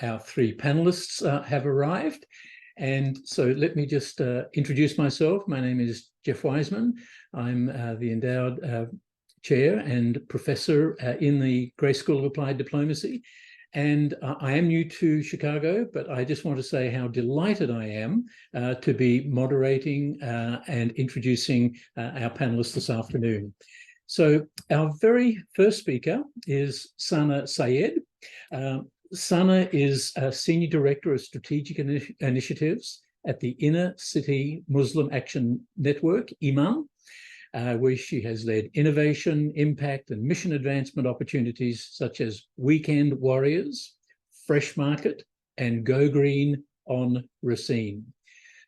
our three panelists have arrived. And so let me just introduce myself. My name is Jeff Wiseman. I'm the endowed chair and professor in the Gray School of Applied Diplomacy. And I am new to Chicago, but I just want to say how delighted I am to be moderating and introducing our panelists this afternoon. So our very first speaker is Sana Sayed. Sana is a Senior Director of Strategic Initiatives at the Inner City Muslim Action Network, IMAN, where she has led innovation, impact, and mission advancement opportunities such as Weekend Warriors, Fresh Market, and Go Green on Racine.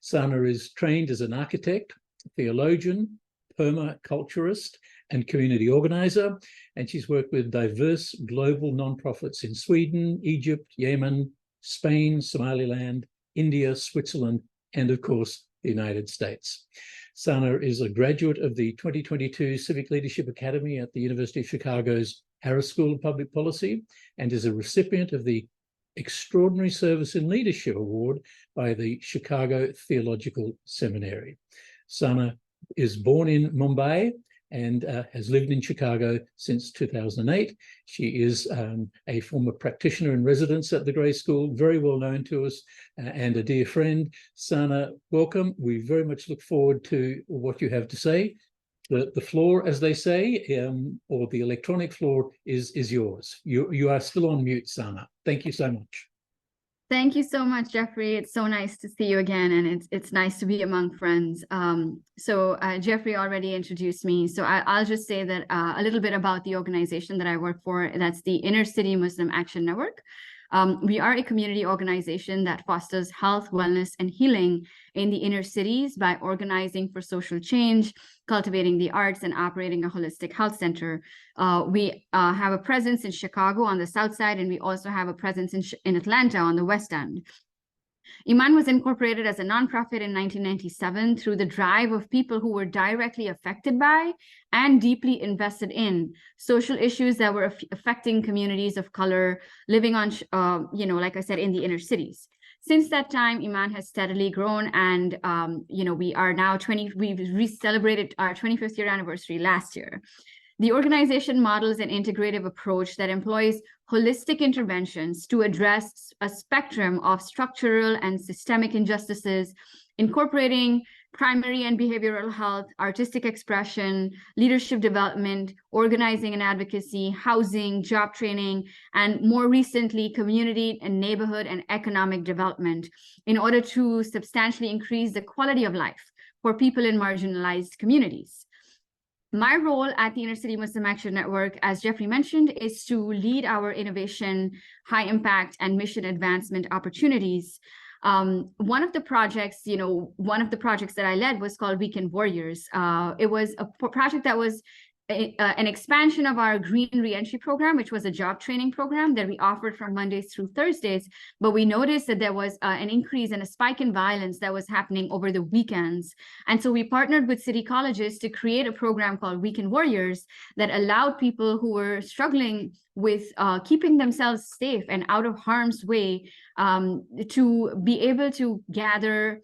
Sana is trained as an architect, theologian, permaculturist, and community organizer, and she's worked with diverse global nonprofits in Sweden, Egypt, Yemen, Spain, Somaliland, India, Switzerland, and of course, the United States. Sana is a graduate of the 2022 Civic Leadership Academy at the University of Chicago's Harris School of Public Policy and is a recipient of the Extraordinary Service in Leadership Award by the Chicago Theological Seminary. Sana is born in Mumbai and has lived in Chicago since 2008. She is a former practitioner in residence at the Gray School, very well known to us, and a dear friend. Sana, welcome. We very much look forward to what you have to say. The floor, as they say, or the electronic floor is yours. You are still on mute, Sana. Thank you so much. Thank you so much, Jeffrey. It's so nice to see you again, and it's nice to be among friends. Jeffrey already introduced me, so I'll just say that a little bit about the organization that I work for. That's the Inner City Muslim Action Network. We are a community organization that fosters health, wellness, and healing in the inner cities by organizing for social change, cultivating the arts, and operating a holistic health center. We have a presence in Chicago on the south side, and we also have a presence in Atlanta on the west end. IMAN was incorporated as a nonprofit in 1997 through the drive of people who were directly affected by and deeply invested in social issues that were affecting communities of color living on, like I said, in the inner cities. Since that time, IMAN has steadily grown, and we are now we celebrated our 25th year anniversary last year. The organization models an integrative approach that employs holistic interventions to address a spectrum of structural and systemic injustices, incorporating primary and behavioral health, artistic expression, leadership development, organizing and advocacy, housing, job training, and more recently, community and neighborhood and economic development in order to substantially increase the quality of life for people in marginalized communities. My role at the Inner City Muslim Action Network, as Jeffrey mentioned, is to lead our innovation, high impact, and mission advancement opportunities. One of the projects that I led was called Weekend Warriors. It was a project that was an expansion of our Green Reentry program, which was a job training program that we offered from Mondays through Thursdays. But we noticed that there was an increase and a spike in violence that was happening over the weekends. And so we partnered with city colleges to create a program called Weekend Warriors that allowed people who were struggling with keeping themselves safe and out of harm's way to be able to gather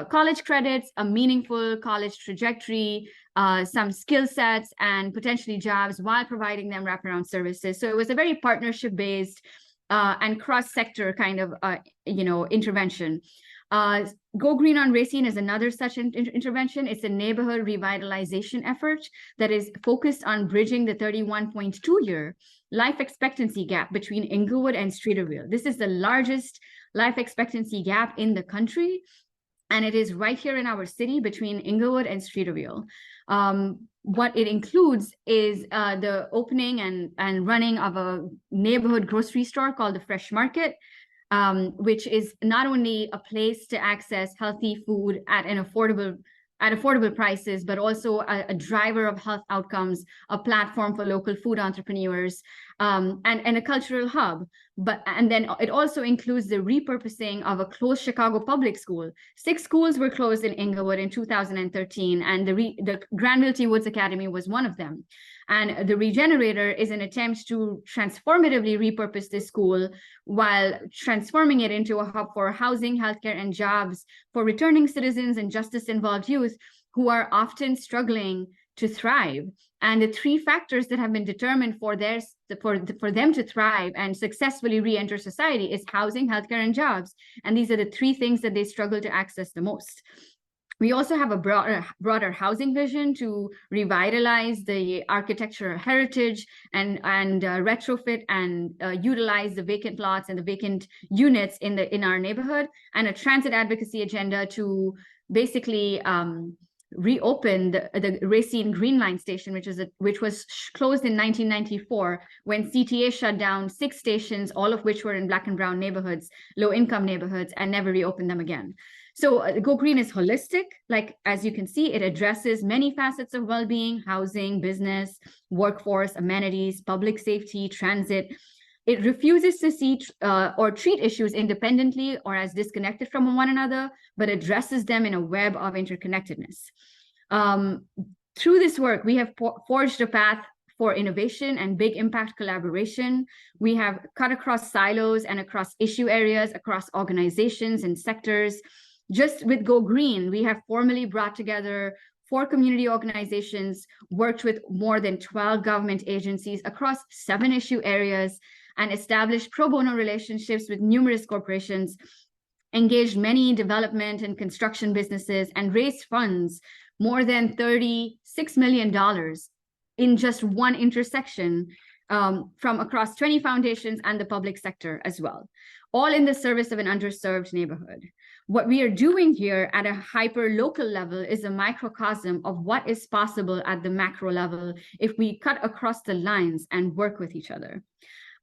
college credits, a meaningful college trajectory, some skill sets, and potentially jobs while providing them wraparound services. So it was a very partnership-based and cross-sector kind of intervention. Go Green on Racine is another such intervention. It's a neighborhood revitalization effort that is focused on bridging the 31.2-year life expectancy gap between Inglewood and Streeterville. This is the largest life expectancy gap in the country, and it is right here in our city between Inglewood and Streeterville. What it includes is the opening and running of a neighborhood grocery store called the Fresh Market, which is not only a place to access healthy food at an affordable at affordable prices, but also a driver of health outcomes, a platform for local food entrepreneurs, and a cultural hub. And then it also includes the repurposing of a closed Chicago public school. 6 schools were closed in Inglewood in 2013, and the Granville T. Woods Academy was one of them. And the Regenerator is an attempt to transformatively repurpose this school while transforming it into a hub for housing, healthcare, and jobs for returning citizens and justice-involved youth who are often struggling to thrive. And the 3 factors that have been determined for them to thrive and successfully re-enter society is housing, healthcare, and jobs. And these are the 3 things that they struggle to access the most. We also have a broader housing vision to revitalize the architectural heritage and retrofit and utilize the vacant lots and the vacant units in our neighborhood, and a transit advocacy agenda to basically reopen the Racine Green Line station, which was closed in 1994 when CTA shut down 6 stations, all of which were in Black and brown neighborhoods, low-income neighborhoods, and never reopened them again. So Go Green is holistic. Like, as you can see, it addresses many facets of well-being: housing, business, workforce, amenities, public safety, transit. It refuses to see or treat issues independently or as disconnected from one another, but addresses them in a web of interconnectedness. Through this work, we have forged a path for innovation and big impact collaboration. We have cut across silos and across issue areas, across organizations and sectors. Just with Go Green, we have formally brought together 4 community organizations, worked with more than 12 government agencies across 7 issue areas, and established pro bono relationships with numerous corporations, engaged many development and construction businesses, and raised funds, more than $36 million in just one intersection, from across 20 foundations and the public sector as well, all in the service of an underserved neighborhood. What we are doing here at a hyper local level is a microcosm of what is possible at the macro level if we cut across the lines and work with each other.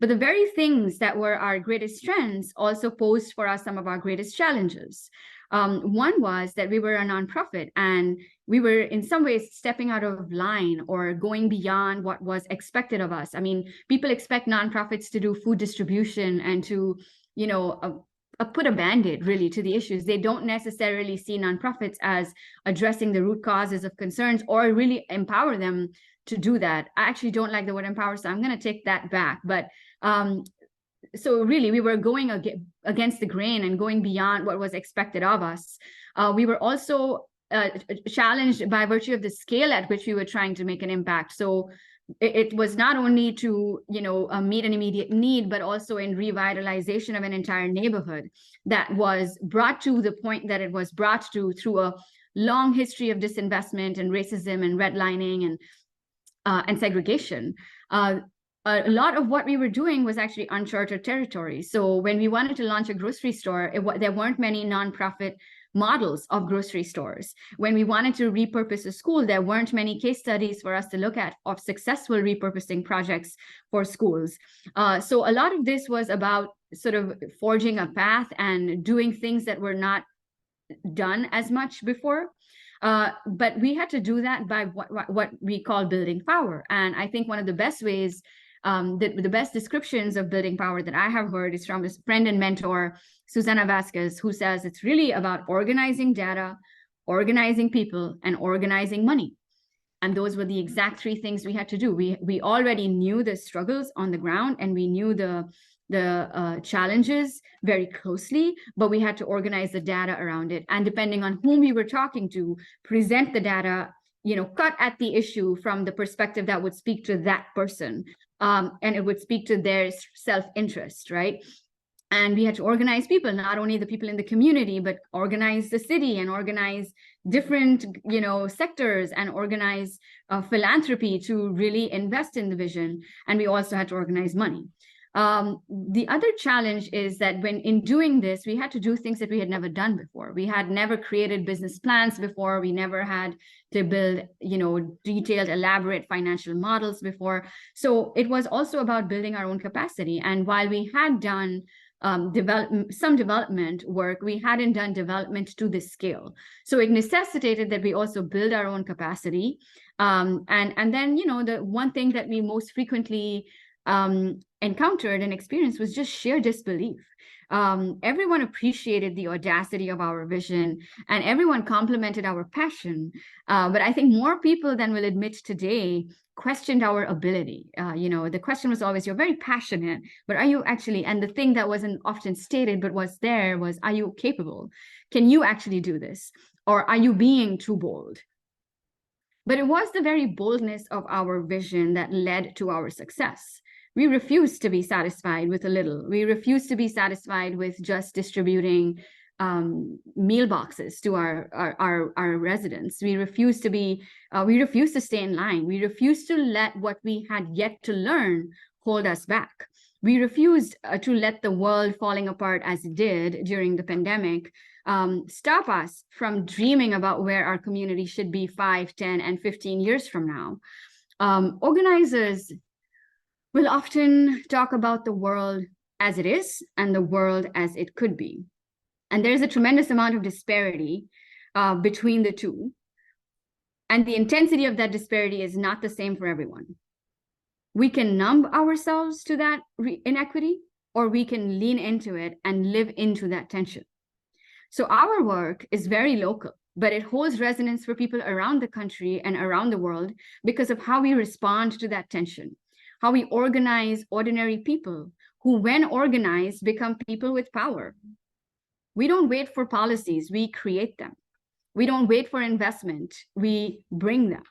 But the very things that were our greatest strengths also posed for us some of our greatest challenges. One was that we were a nonprofit, and we were in some ways stepping out of line or going beyond what was expected of us. I mean, people expect nonprofits to do food distribution and to, put a Band-Aid really to the issues. They don't necessarily see nonprofits as addressing the root causes of concerns or really empower them to do that. I actually don't like the word empower, so I'm going to take that back. But so really, we were going against the grain and going beyond what was expected of us. We were also challenged by virtue of the scale at which we were trying to make an impact. So it was not only to meet an immediate need, but also in revitalization of an entire neighborhood that was brought to the point that it was brought to through a long history of disinvestment and racism and redlining and segregation. A lot of what we were doing was actually uncharted territory. So when we wanted to launch a grocery store, there weren't many nonprofit models of grocery stores. When we wanted to repurpose a school, there weren't many case studies for us to look at of successful repurposing projects for schools. So a lot of this was about sort of forging a path and doing things that were not done as much before. But we had to do that by what we call building power. And I think one of the best ways, the best descriptions of building power that I have heard is from his friend and mentor, Susana Vasquez, who says it's really about organizing data, organizing people, and organizing money. And those were the exact 3 things we had to do. We already knew the struggles on the ground, and we knew the challenges very closely, but we had to organize the data around it. And depending on whom we were talking to, present the data, cut at the issue from the perspective that would speak to that person. And it would speak to their self-interest, right? And we had to organize people, not only the people in the community, but organize the city and organize different, sectors and organize philanthropy to really invest in the vision. And we also had to organize money. The other challenge is that when in doing this, we had to do things that we had never done before. We had never created business plans before. We never had to build, detailed, elaborate financial models before. So it was also about building our own capacity. And while we had done some development work, we hadn't done development to this scale. So it necessitated that we also build our own capacity. And then, the one thing that we most frequently encountered and experienced was just sheer disbelief. Everyone appreciated the audacity of our vision, and everyone complimented our passion. But I think more people than will admit today questioned our ability. The question was always, you're very passionate, but are you actually, and the thing that wasn't often stated but was there was, are you capable? Can you actually do this? Or are you being too bold? But it was the very boldness of our vision that led to our success. We refused to be satisfied with a little. We refused to be satisfied with just distributing meal boxes to our residents. We refused to stay in line. We refused to let what we had yet to learn hold us back. We refused to let the world falling apart as it did during the pandemic stop us from dreaming about where our community should be 5, 10, and 15 years from now. Organizers will often talk about the world as it is and the world as it could be. And there's a tremendous amount of disparity between the two. And the intensity of that disparity is not the same for everyone. We can numb ourselves to that inequity, or we can lean into it and live into that tension. So our work is very local, but it holds resonance for people around the country and around the world because of how we respond to that tension, how we organize ordinary people who, when organized, become people with power. We don't wait for policies, we create them. We don't wait for investment, we bring them.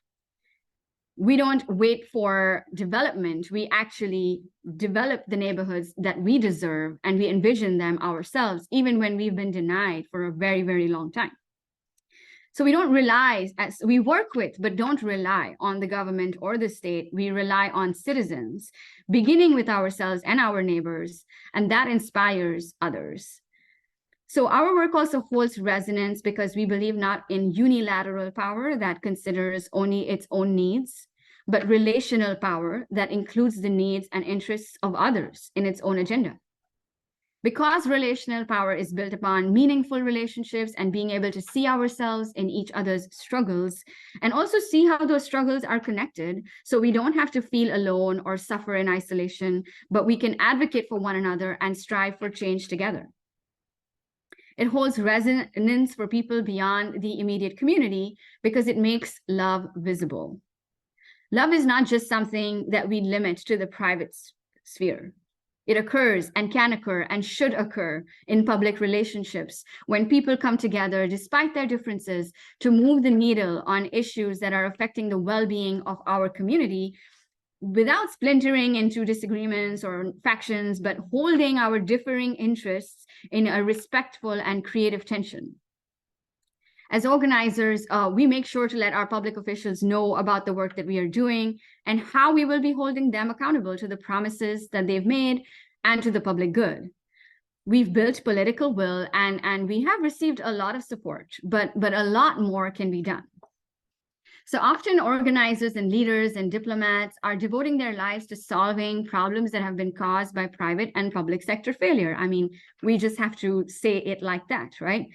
We don't wait for development, we actually develop the neighborhoods that we deserve, and we envision them ourselves, even when we've been denied for a very, very long time. So we don't rely, we work with, but don't rely on the government or the state. We rely on citizens, beginning with ourselves and our neighbors, and that inspires others. So our work also holds resonance because we believe not in unilateral power that considers only its own needs, but relational power that includes the needs and interests of others in its own agenda. Because relational power is built upon meaningful relationships and being able to see ourselves in each other's struggles, and also see how those struggles are connected, so we don't have to feel alone or suffer in isolation, but we can advocate for one another and strive for change together. It holds resonance for people beyond the immediate community because it makes love visible. Love is not just something that we limit to the private sphere. It occurs and can occur and should occur in public relationships when people come together despite their differences to move the needle on issues that are affecting the well-being of our community, without splintering into disagreements or factions, but holding our differing interests in a respectful and creative tension. As organizers, we make sure to let our public officials know about the work that we are doing and how we will be holding them accountable to the promises that they've made and to the public good. We've built political will and we have received a lot of support, but a lot more can be done. So often organizers and leaders and diplomats are devoting their lives to solving problems that have been caused by private and public sector failure. I mean, we just have to say it like that, right?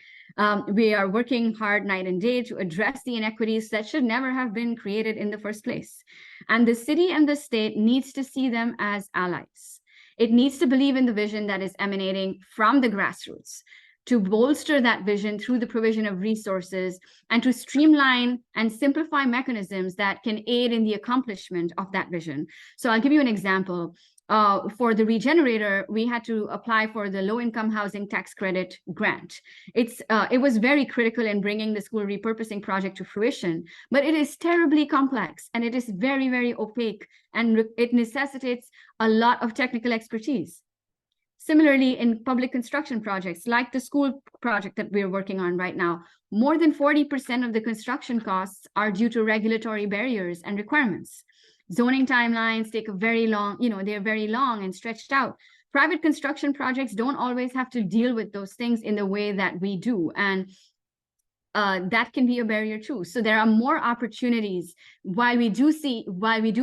We are working hard night and day to address the inequities that should never have been created in the first place. And the city and the state needs to see them as allies. It needs to believe in the vision that is emanating from the grassroots, to bolster that vision through the provision of resources and to streamline and simplify mechanisms that can aid in the accomplishment of that vision. So I'll give you an example. For the Regenerator, we had to apply for the low-income housing tax credit grant. It was very critical in bringing the school repurposing project to fruition, but it is terribly complex and it is very, very opaque, and it necessitates a lot of technical expertise. Similarly, in public construction projects, like the school project that we're working on right now, more than 40% of the construction costs are due to regulatory barriers and requirements. Zoning timelines take a very long, they're very long and stretched out. Private construction projects don't always have to deal with those things in the way that we do. And that can be a barrier too. So there are more opportunities. While we do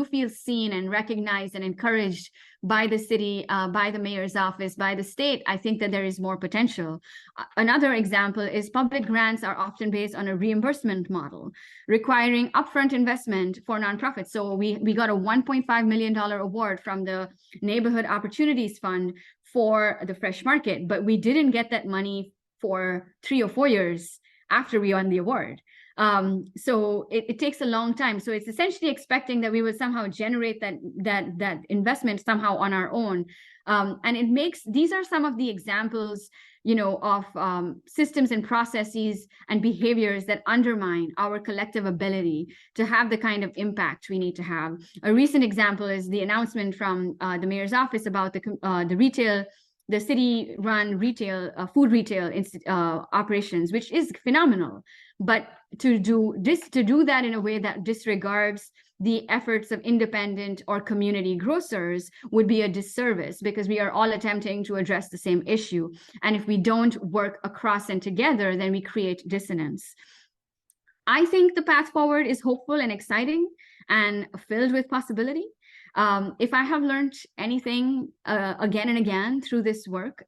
feel seen and recognized and encouraged by the city, by the mayor's office, by the state, I think that there is more potential. Another example is public grants are often based on a reimbursement model, requiring upfront investment for nonprofits. So we got a $1.5 million award from the Neighborhood Opportunities Fund for the Fresh Market, but we didn't get that money for 3 or 4 years after we won the award. So it takes a long time. So it's essentially expecting that we would somehow generate that investment somehow on our own. And these are some of the examples, of systems and processes and behaviors that undermine our collective ability to have the kind of impact we need to have. A recent example is the announcement from the mayor's office about the city-run food retail operations, which is phenomenal. But to do that in a way that disregards the efforts of independent or community grocers would be a disservice, because we are all attempting to address the same issue. And if we don't work across and together, then we create dissonance. I think the path forward is hopeful and exciting and filled with possibility. If I have learned anything again and again through this work,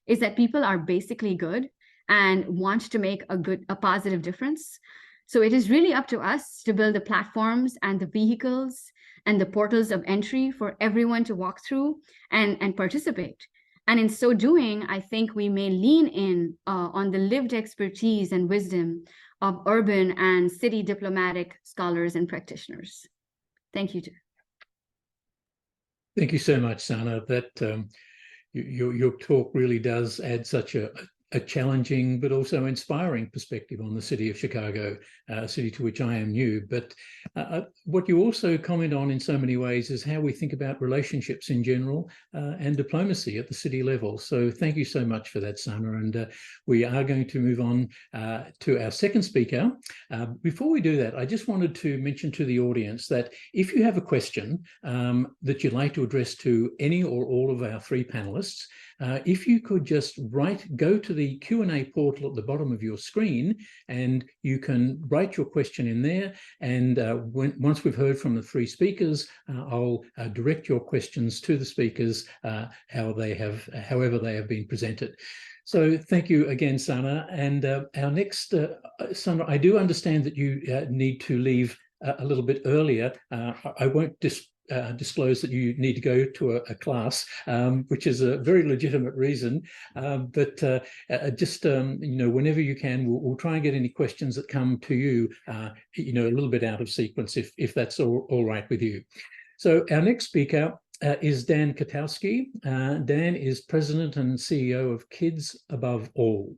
is that people are basically good and want to make a positive difference. So it is really up to us to build the platforms and the vehicles and the portals of entry for everyone to walk through and participate. And in so doing, I think we may lean in on the lived expertise and wisdom of urban and city diplomatic scholars and practitioners. Thank you, Jeff. Thank you so much, Sana. That your talk really does add such a challenging but also inspiring perspective on the city of Chicago, a city to which I am new. But what you also comment on in so many ways is how we think about relationships in general and diplomacy at the city level. So thank you so much for that, Sana. And we are going to move on to our second speaker. Before we do that, I just wanted to mention to the audience that if you have a question that you'd like to address to any or all of our three panelists, if you could just go to the Q&A portal at the bottom of your screen, and you can write your question in there. And once we've heard from the three speakers, I'll direct your questions to the speakers, however they have been presented. So thank you again, Sana. And our next, Sana, I do understand that you need to leave a little bit earlier. I won't disclose that you need to go to a class, which is a very legitimate reason. But whenever you can, we'll try and get any questions that come to you, a little bit out of sequence, if that's all right with you. So our next speaker is Dan Kotowski. Dan is president and CEO of Kids Above All,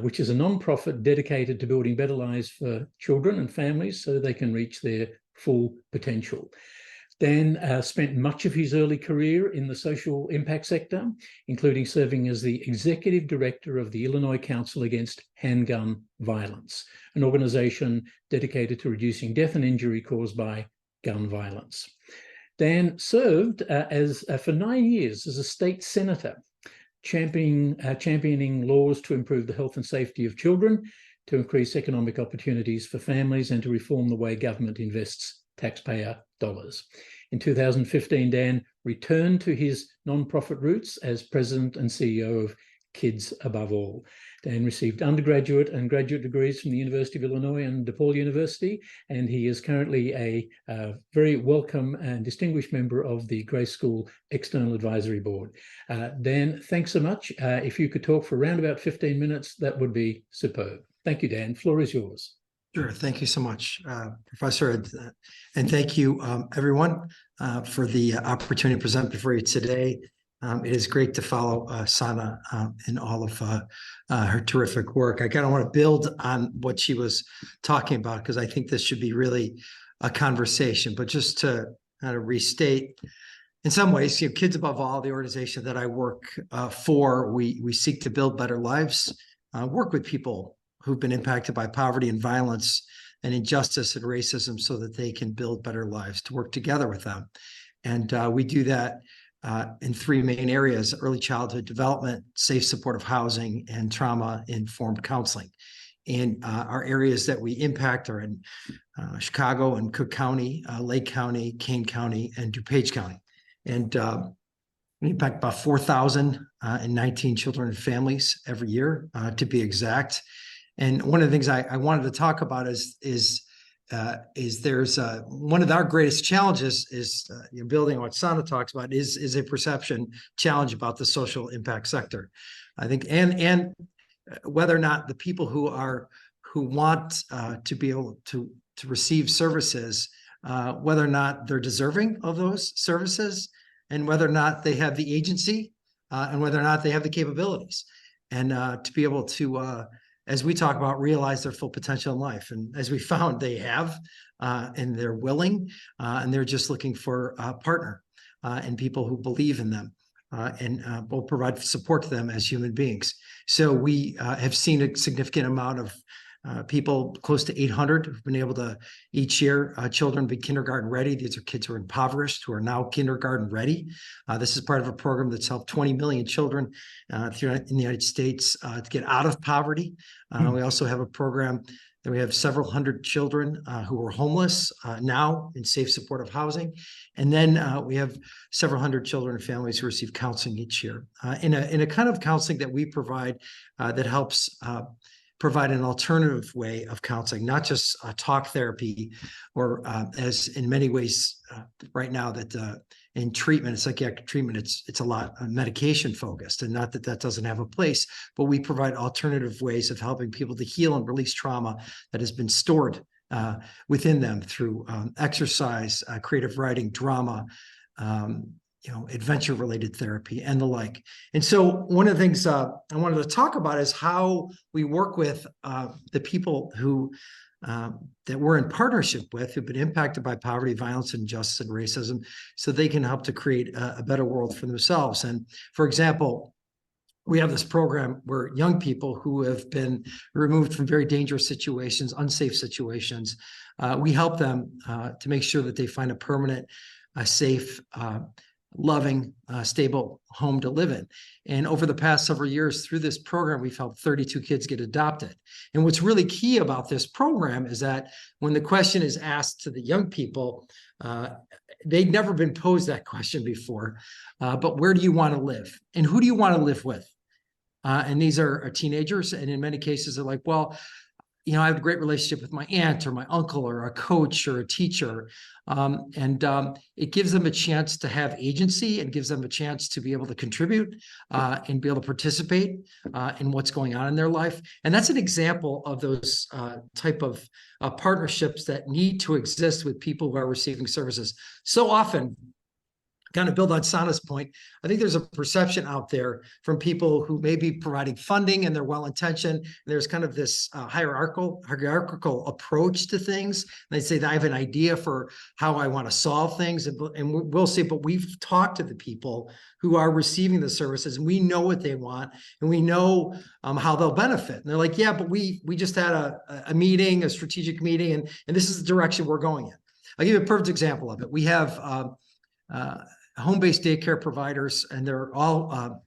which is a nonprofit dedicated to building better lives for children and families so they can reach their full potential. Dan spent much of his early career in the social impact sector, including serving as the executive director of the Illinois Council Against Handgun Violence, an organization dedicated to reducing death and injury caused by gun violence. Dan served for 9 years as a state senator, championing laws to improve the health and safety of children, to increase economic opportunities for families, and to reform the way government invests taxpayer dollars. In 2015, Dan returned to his nonprofit roots as president and CEO of Kids Above All. Dan received undergraduate and graduate degrees from the University of Illinois and DePaul University, and he is currently a very welcome and distinguished member of the Grace School External Advisory Board. Dan, thanks so much. If you could talk for around about 15 minutes, that would be superb. Thank you, Dan. Floor is yours. Sure. Thank you so much, Professor. And thank you, everyone, for the opportunity to present before you today. It is great to follow Sana in all of her terrific work. I kind of want to build on what she was talking about, because I think this should be really a conversation. But just to kind of restate, in some ways, Kids Above All, the organization that I work for, we seek to build better lives, work with people who've been impacted by poverty and violence and injustice and racism so that they can build better lives, to work together with them. And we do that in three main areas: early childhood development, safe supportive housing, and trauma-informed counseling. And our areas that we impact are in Chicago and Cook County, Lake County, Kane County, and DuPage County. And we impact about 4,019 children and families every year, to be exact. And one of the things I wanted to talk about is there's one of our greatest challenges is building on what Sana talks about is a perception challenge about the social impact sector. I think and whether or not the people who want to be able to receive services, whether or not they're deserving of those services, and whether or not they have the agency, and whether or not they have the capabilities, and to be able to, as we talk about, realize their full potential in life. And as we found, they have, and they're willing, and they're just looking for a partner and people who believe in them. And will provide support to them as human beings. So we have seen a significant amount of people, close to 800, who've been able to each year, children be kindergarten ready. These are kids who are impoverished, who are now kindergarten ready. This is part of a program that's helped 20 million children in the United States to get out of poverty. We also have a program that we have several hundred children who are homeless now in safe supportive housing. And then we have several hundred children and families who receive counseling each year in a kind of counseling that we provide that helps provide an alternative way of counseling, not just talk therapy, or as in many ways right now that in treatment, psychiatric treatment, it's a lot medication focused, and not that that doesn't have a place, but we provide alternative ways of helping people to heal and release trauma that has been stored within them through exercise, creative writing, drama, adventure-related therapy, and the like. And so one of the things I wanted to talk about is how we work with the people who that we're in partnership with, who've been impacted by poverty, violence, injustice, and racism, so they can help to create a better world for themselves. And for example, we have this program where young people who have been removed from very dangerous situations, unsafe situations, we help them to make sure that they find a permanent, safe, loving, stable home to live in. And over the past several years through this program, we've helped 32 kids get adopted. And what's really key about this program is that when the question is asked to the young people, they'd never been posed that question before, but where do you want to live? And who do you want to live with? And these are teenagers. And in many cases, they're like, well, I have a great relationship with my aunt or my uncle or a coach or a teacher. It gives them a chance to have agency, and gives them a chance to be able to contribute and be able to participate in what's going on in their life. And that's an example of those type of partnerships that need to exist with people who are receiving services. So often, kind of build on Sana's point, I think there's a perception out there from people who may be providing funding and they're well-intentioned. And there's kind of this hierarchical approach to things. And they say that I have an idea for how I want to solve things. And we'll see, but we've talked to the people who are receiving the services, and we know what they want, and we know how they'll benefit. And they're like, yeah, but we just had a meeting, a strategic meeting, and this is the direction we're going in. I'll give you a perfect example of it. We have home-based daycare providers, and they're all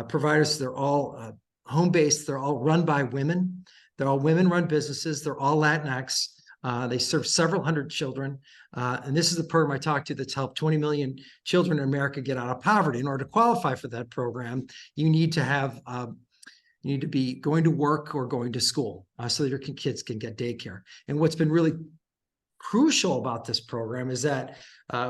providers. They're all home-based. They're all run by women. They're all women-run businesses. They're all Latinx. They serve several hundred children. And this is the program I talked to that's helped 20 million children in America get out of poverty. In order to qualify for that program, you need to have you need to be going to work or going to school so that your kids can get daycare. And what's been really crucial about this program is that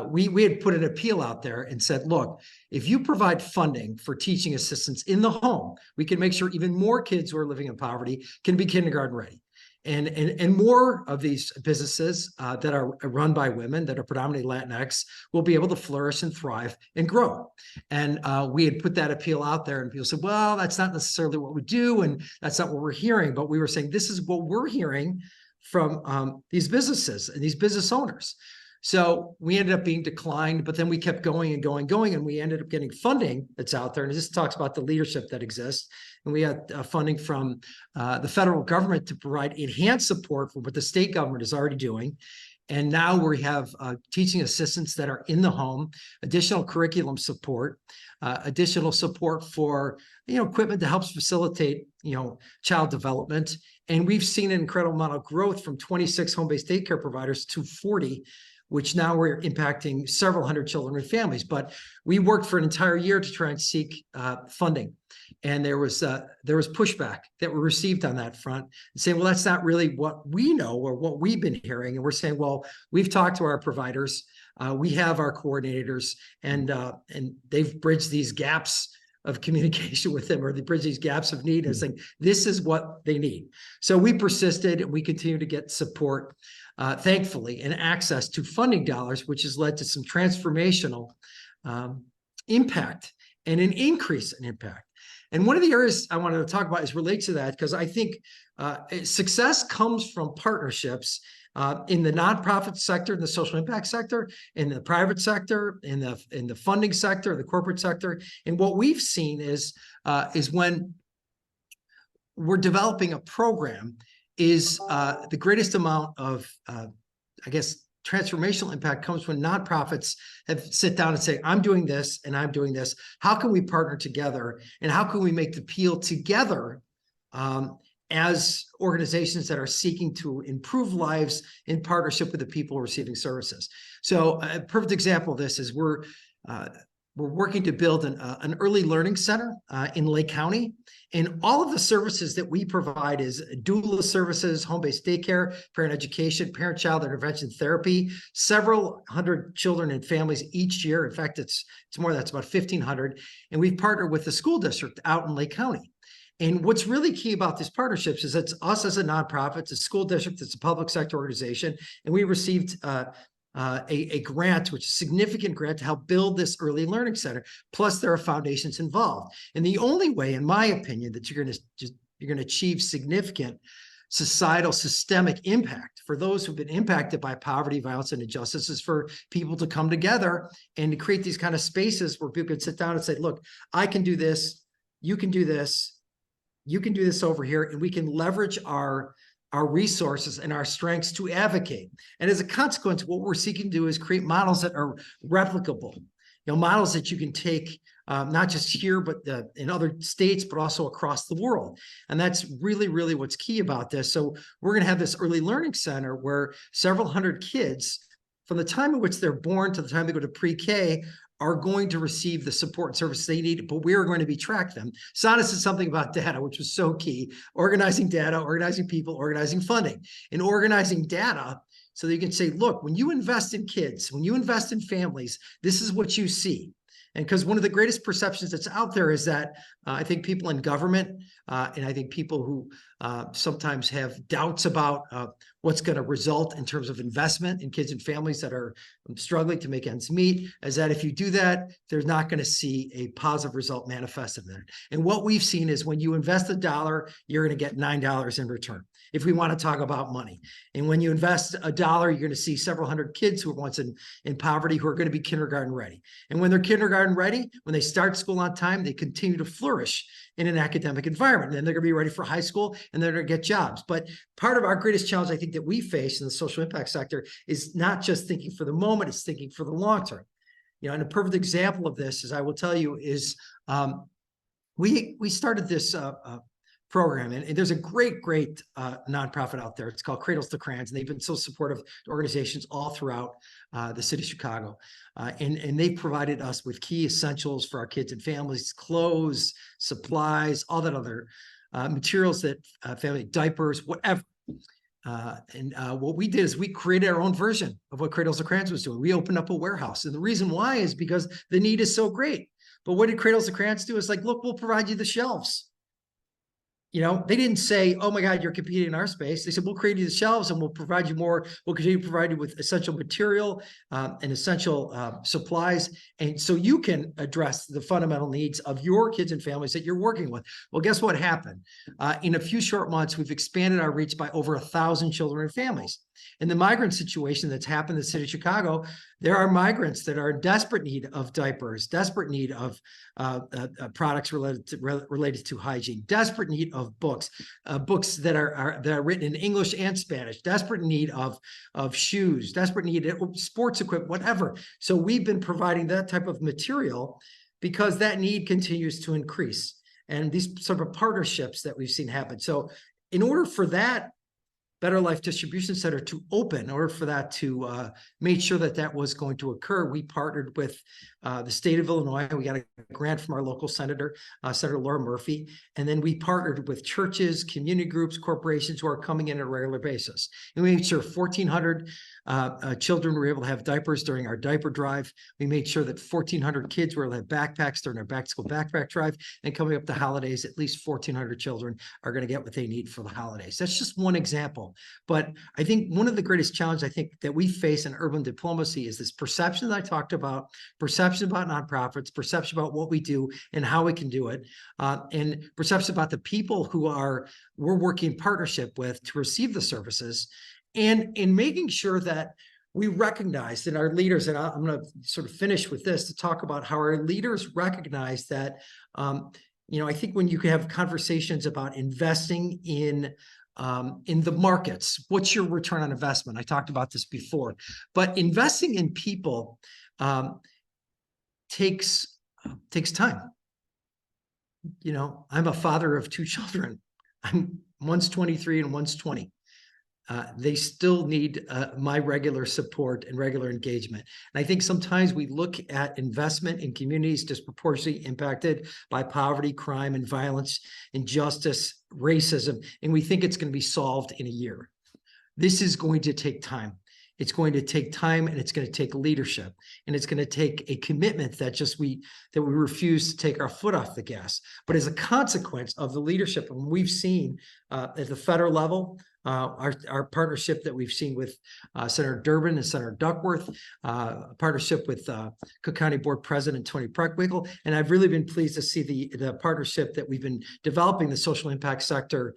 we had put an appeal out there and said, look, if you provide funding for teaching assistants in the home, we can make sure even more kids who are living in poverty can be kindergarten ready. And more of these businesses that are run by women that are predominantly Latinx will be able to flourish and thrive and grow. And we had put that appeal out there, and people said, well, that's not necessarily what we do, and that's not what we're hearing. But we were saying, this is what we're hearing from these businesses and these business owners. So we ended up being declined, but then we kept going and going, and we ended up getting funding that's out there. And this talks about the leadership that exists. And we had funding from the federal government to provide enhanced support for what the state government is already doing. And now we have teaching assistants that are in the home, additional curriculum support, additional support for, equipment that helps facilitate, child development. And we've seen an incredible amount of growth from 26 home-based daycare providers to 40, which now we're impacting several hundred children and families. But we worked for an entire year to try and seek funding. And there was pushback that we received on that front, saying, well, that's not really what we know or what we've been hearing. And we're saying, well, we've talked to our providers, we have our coordinators, and they've bridged these gaps of communication with them, or they bridge these gaps of need, and saying this is what they need. So we persisted, and we continue to get support, thankfully, and access to funding dollars, which has led to some transformational impact and an increase in impact. And one of the areas I wanted to talk about is related to that, because I think success comes from partnerships in the nonprofit sector, in the social impact sector, in the private sector, in the funding sector, the corporate sector. And what we've seen is when we're developing a program, is the greatest amount of, transformational impact comes when nonprofits sit down and say, I'm doing this and I'm doing this. How can we partner together? And how can we make the appeal together as organizations that are seeking to improve lives in partnership with the people receiving services? So a perfect example of this is we're working to build an early learning center in Lake County. And all of the services that we provide is doula services, home-based daycare, parent education, parent-child intervention therapy, several hundred children and families each year. In fact, it's more, that's about 1,500. And we've partnered with the school district out in Lake County. And what's really key about these partnerships is it's us as a nonprofit, it's a school district, it's a public sector organization, and we received a grant, which is a significant grant, to help build this early learning center. Plus, there are foundations involved. And the only way, in my opinion, that you're going to achieve significant societal systemic impact for those who've been impacted by poverty, violence, and injustice is for people to come together and to create these kind of spaces where people can sit down and say, look, I can do this, you can do this, you can do this over here, and we can leverage our resources and our strengths to advocate. And as a consequence, what we're seeking to do is create models that are replicable, models that you can take not just here, but in other states, but also across the world. And that's really, really what's key about this. So we're going to have this early learning center where several hundred kids, from the time in which they're born to the time they go to pre-K, are going to receive the support and services they need, but we are going to be track them. Sana said something about data, which was so key. Organizing data, organizing people, organizing funding, and organizing data so that you can say, look, when you invest in kids, when you invest in families, this is what you see. And because one of the greatest perceptions that's out there is that I think people in government and I think people who sometimes have doubts about what's going to result in terms of investment in kids and families that are struggling to make ends meet, is that if you do that, they're not going to see a positive result manifested in that. And what we've seen is when you invest $1, you're going to get $9 in return, if we want to talk about money. And when you invest $1, you're going to see several hundred kids who were once in poverty who are going to be kindergarten ready. And when they're kindergarten ready, when they start school on time, they continue to flourish in an academic environment. And then they're going to be ready for high school and they're going to get jobs. But part of our greatest challenge, I think, that we face in the social impact sector is not just thinking for the moment, it's thinking for the long term. And a perfect example of this, as I will tell you, is we started this program, and there's a great nonprofit out there. It's called Cradles to Crayons, and they've been so supportive to organizations all throughout the city of Chicago. And they've provided us with key essentials for our kids and families: clothes, supplies, all that other materials that family diapers, whatever. What we did is we created our own version of what Cradles to Crayons was doing. We opened up a warehouse, and the reason why is because the need is so great. But what did Cradles to Crayons do? It's like, look, we'll provide you the shelves. They didn't say, oh my God, you're competing in our space. They said, we'll create you the shelves and we'll provide you more. We'll continue to provide you with essential material and essential supplies. And so you can address the fundamental needs of your kids and families that you're working with. Well, guess what happened? In a few short months, we've expanded our reach by over 1,000 children and families. In the migrant situation that's happened in the city of Chicago, There are migrants that are in desperate need of diapers, desperate need of products related to hygiene, desperate need of books, books that are written in English and Spanish, desperate need of shoes, desperate need of sports equipment, whatever. So we've been providing that type of material because that need continues to increase. And these sort of partnerships that we've seen happen. So in order for that Better Life Distribution Center to open, in order for that to make sure that that was going to occur, we partnered with the state of Illinois. We got a grant from our local senator, Senator Laura Murphy. And then we partnered with churches, community groups, corporations who are coming in on a regular basis. And we made sure 1,400 children were able to have diapers during our diaper drive. We made sure that 1,400 kids were able to have backpacks during our back to school backpack drive. And coming up to holidays, at least 1,400 children are going to get what they need for the holidays. That's just one example. But I think one of the greatest challenges I think that we face in urban diplomacy is this perception that I talked about, perception about nonprofits, perception about what we do and how we can do it, and perception about the people who we're working in partnership with to receive the services, and in making sure that we recognize that our leaders, and I'm going to sort of finish with this to talk about how our leaders recognize that, I think when you can have conversations about investing in the markets, what's your return on investment? I talked about this before, but investing in people takes time. I'm a father of 2 children. One's 23 and one's 20. They still need my regular support and regular engagement. And I think sometimes we look at investment in communities disproportionately impacted by poverty, crime, and violence, injustice, racism, and we think it's going to be solved in a year. This is going to take time. It's going to take time, and it's going to take leadership, and it's going to take a commitment that we refuse to take our foot off the gas. But as a consequence of the leadership, and we've seen at the federal level, our partnership that we've seen with Senator Durbin and Senator Duckworth, a partnership with Cook County Board President Tony Preckwinkle, and I've really been pleased to see the partnership that we've been developing the social impact sector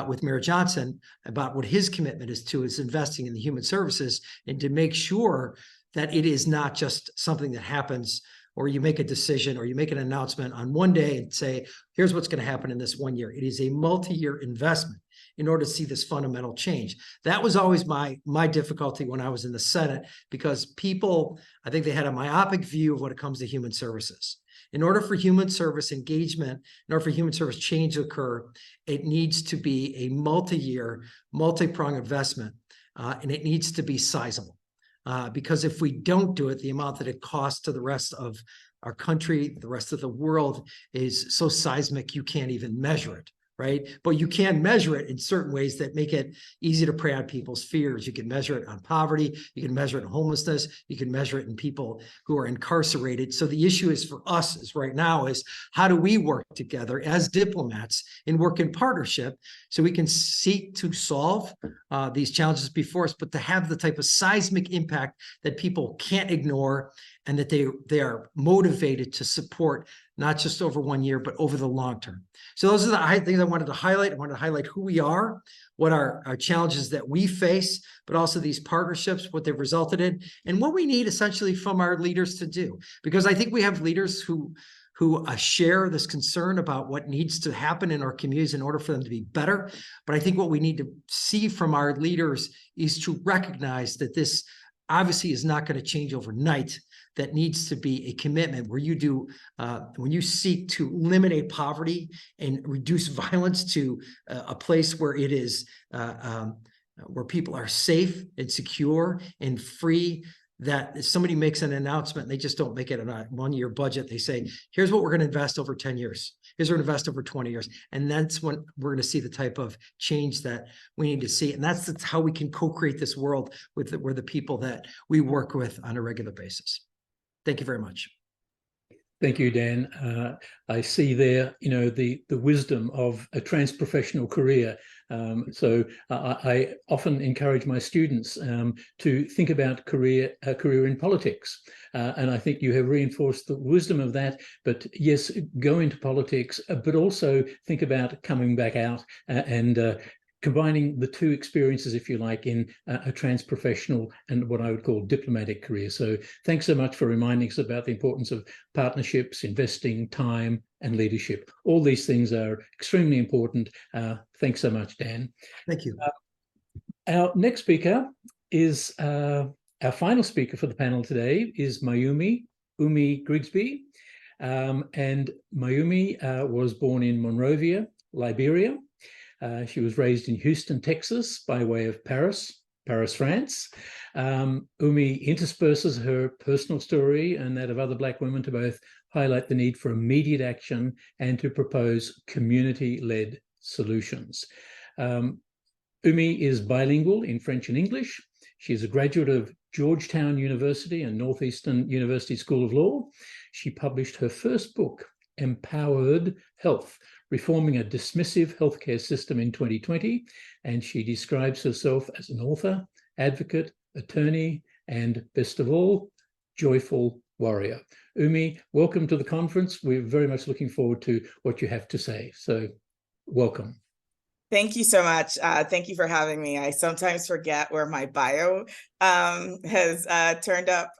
with Mayor Johnson about what his commitment is investing in the human services and to make sure that it is not just something that happens or you make a decision or you make an announcement on one day and say, here's what's going to happen in this 1 year. It is a multi-year investment in order to see this fundamental change. That was always my difficulty when I was in the Senate, because people, I think they had a myopic view of when it comes to human services. In order for human service engagement, in order for human service change to occur, it needs to be a multi-year, multi-pronged investment, and it needs to be sizable. Because if we don't do it, the amount that it costs to the rest of our country, the rest of the world, is so seismic you can't even measure it. Right? But you can measure it in certain ways that make it easy to prey on people's fears. You can measure it on poverty. You can measure it in homelessness. You can measure it in people who are incarcerated. So the issue is for us right now is how do we work together as diplomats and work in partnership so we can seek to solve these challenges before us, but to have the type of seismic impact that people can't ignore and that they are motivated to support, not just over 1 year, but over the long term. So those are the things I wanted to highlight. I wanted to highlight who we are, what are our challenges that we face, but also these partnerships, what they've resulted in, and what we need essentially from our leaders to do. Because I think we have leaders who share this concern about what needs to happen in our communities in order for them to be better. But I think what we need to see from our leaders is to recognize that this obviously is not going to change overnight. That needs to be a commitment where you do, when you seek to eliminate poverty and reduce violence to a place where it is, where people are safe and secure and free, that if somebody makes an announcement, they just don't make it a 1 year budget. They say, here's what we're going to invest over 10 years. Here's what we're going to invest over 20 years. And that's when we're going to see the type of change that we need to see. And that's how we can co-create this world with the people that we work with on a regular basis. Thank you very much. Thank you, Dan. I see there, the wisdom of a trans-professional career. So I often encourage my students to think about a career in politics. And I think you have reinforced the wisdom of that. But yes, go into politics, but also think about coming back out and combining the two experiences, if you like, in a trans-professional and what I would call diplomatic career. So thanks so much for reminding us about the importance of partnerships, investing, time, and leadership. All these things are extremely important. Thanks so much, Dan. Thank you. Our next speaker is, our final speaker for the panel today is Mayumi Grigsby. And Mayumi was born in Monrovia, Liberia. She was raised in Houston, Texas, by way of Paris, France. Umi intersperses her personal story and that of other Black women to both highlight the need for immediate action and to propose community-led solutions. Umi is bilingual in French and English. She is a graduate of Georgetown University and Northeastern University School of Law. She published her first book, Empowered Health, Reforming a Dismissive Healthcare System, in 2020, and she describes herself as an author, advocate, attorney, and best of all, joyful warrior. Umi, welcome to the conference. We're very much looking forward to what you have to say. So welcome. Thank you so much. Thank you for having me. I sometimes forget where my bio has turned up.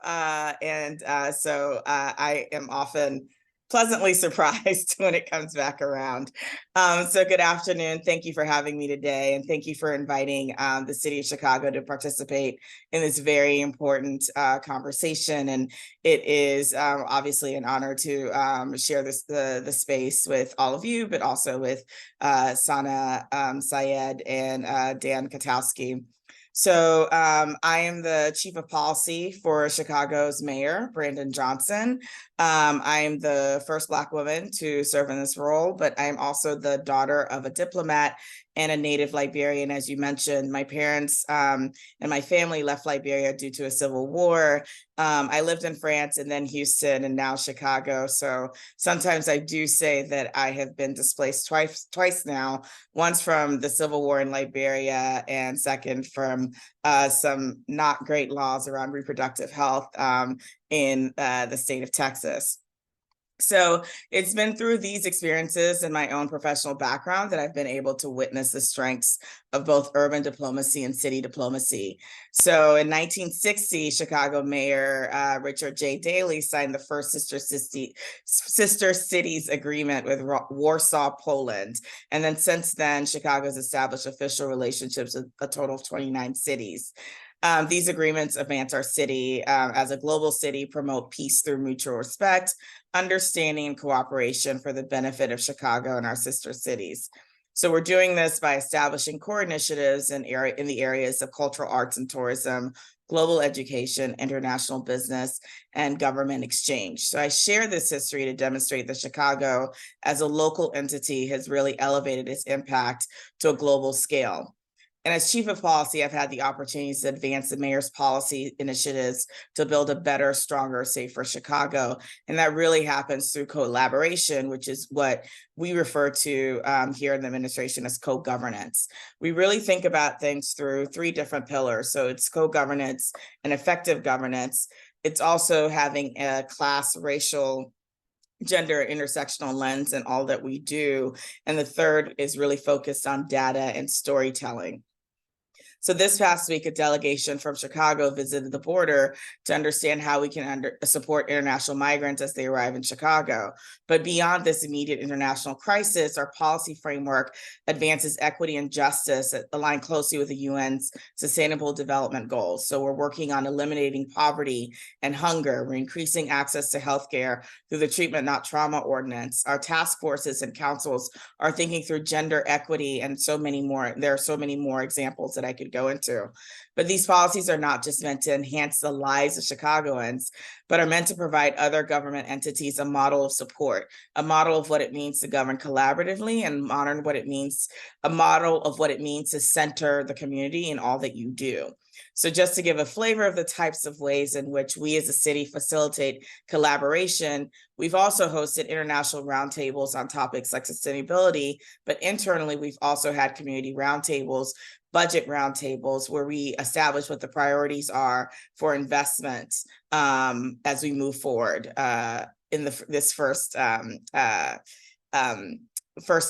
So I am often pleasantly surprised when it comes back around. So good afternoon. Thank you for having me today. And thank you for inviting the City of Chicago to participate in this very important conversation. And it is obviously an honor to share the space with all of you, but also with Sana Syed and Dan Katowski. So I am the Chief of Policy for Chicago's Mayor, Brandon Johnson. I am the first Black woman to serve in this role, but I'm also the daughter of a diplomat and a native Liberian. As you mentioned, my parents and my family left Liberia due to a civil war. I lived in France and then Houston and now Chicago. So sometimes I do say that I have been displaced twice now, once from the civil war in Liberia and second from some not great laws around reproductive health in the state of Texas. So it's been through these experiences and my own professional background that I've been able to witness the strengths of both urban diplomacy and city diplomacy. So in 1960, Chicago Mayor Richard J. Daley signed the first Sister Cities Agreement with Warsaw, Poland. And then since then, Chicago's established official relationships with a total of 29 cities. These agreements advance our city as a global city, promote peace through mutual respect, understanding, and cooperation for the benefit of Chicago and our sister cities. So we're doing this by establishing core initiatives in the areas of cultural arts and tourism, global education, international business, and government exchange. So I share this history to demonstrate that Chicago as a local entity has really elevated its impact to a global scale. And as Chief of Policy, I've had the opportunity to advance the mayor's policy initiatives to build a better, stronger, safer Chicago. And that really happens through collaboration, which is what we refer to here in the administration as co-governance. We really think about things through three different pillars. So it's co-governance and effective governance. It's also having a class, racial, gender, intersectional lens in all that we do. And the third is really focused on data and storytelling. So this past week, a delegation from Chicago visited the border to understand how we can support international migrants as they arrive in Chicago. But beyond this immediate international crisis, our policy framework advances equity and justice that align closely with the UN's Sustainable Development Goals. So we're working on eliminating poverty and hunger. We're increasing access to healthcare through the Treatment Not Trauma Ordinance. Our task forces and councils are thinking through gender equity and so many more. There are so many more examples that I could go into. But these policies are not just meant to enhance the lives of Chicagoans, but are meant to provide other government entities a model of support, a model of what it means to govern collaboratively, and a model of what it means to center the community in all that you do. So just to give a flavor of the types of ways in which we as a city facilitate collaboration, we've also hosted international roundtables on topics like sustainability, but internally we've also had community roundtables, budget roundtables, where we establish what the priorities are for investments as we move forward in this first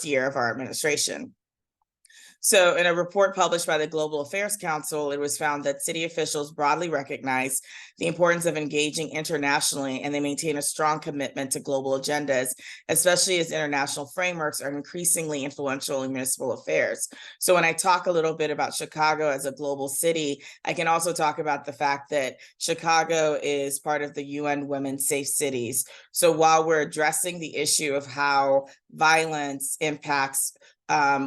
year of our administration. So in a report published by the Global Affairs Council, it was found that city officials broadly recognize the importance of engaging internationally, and they maintain a strong commitment to global agendas, especially as international frameworks are increasingly influential in municipal affairs. So when I talk a little bit about Chicago as a global city, I can also talk about the fact that Chicago is part of the UN Women Safe Cities. So while we're addressing the issue of how violence impacts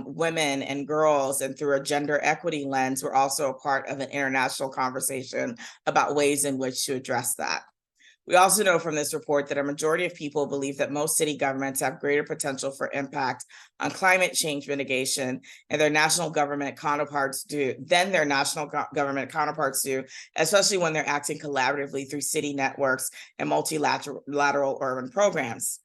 women and girls, and through a gender equity lens, we're also a part of an international conversation about ways in which to address that. We also know from this report that a majority of people believe that most city governments have greater potential for impact on climate change mitigation and their national government counterparts do, especially when they're acting collaboratively through city networks and multilateral urban programs.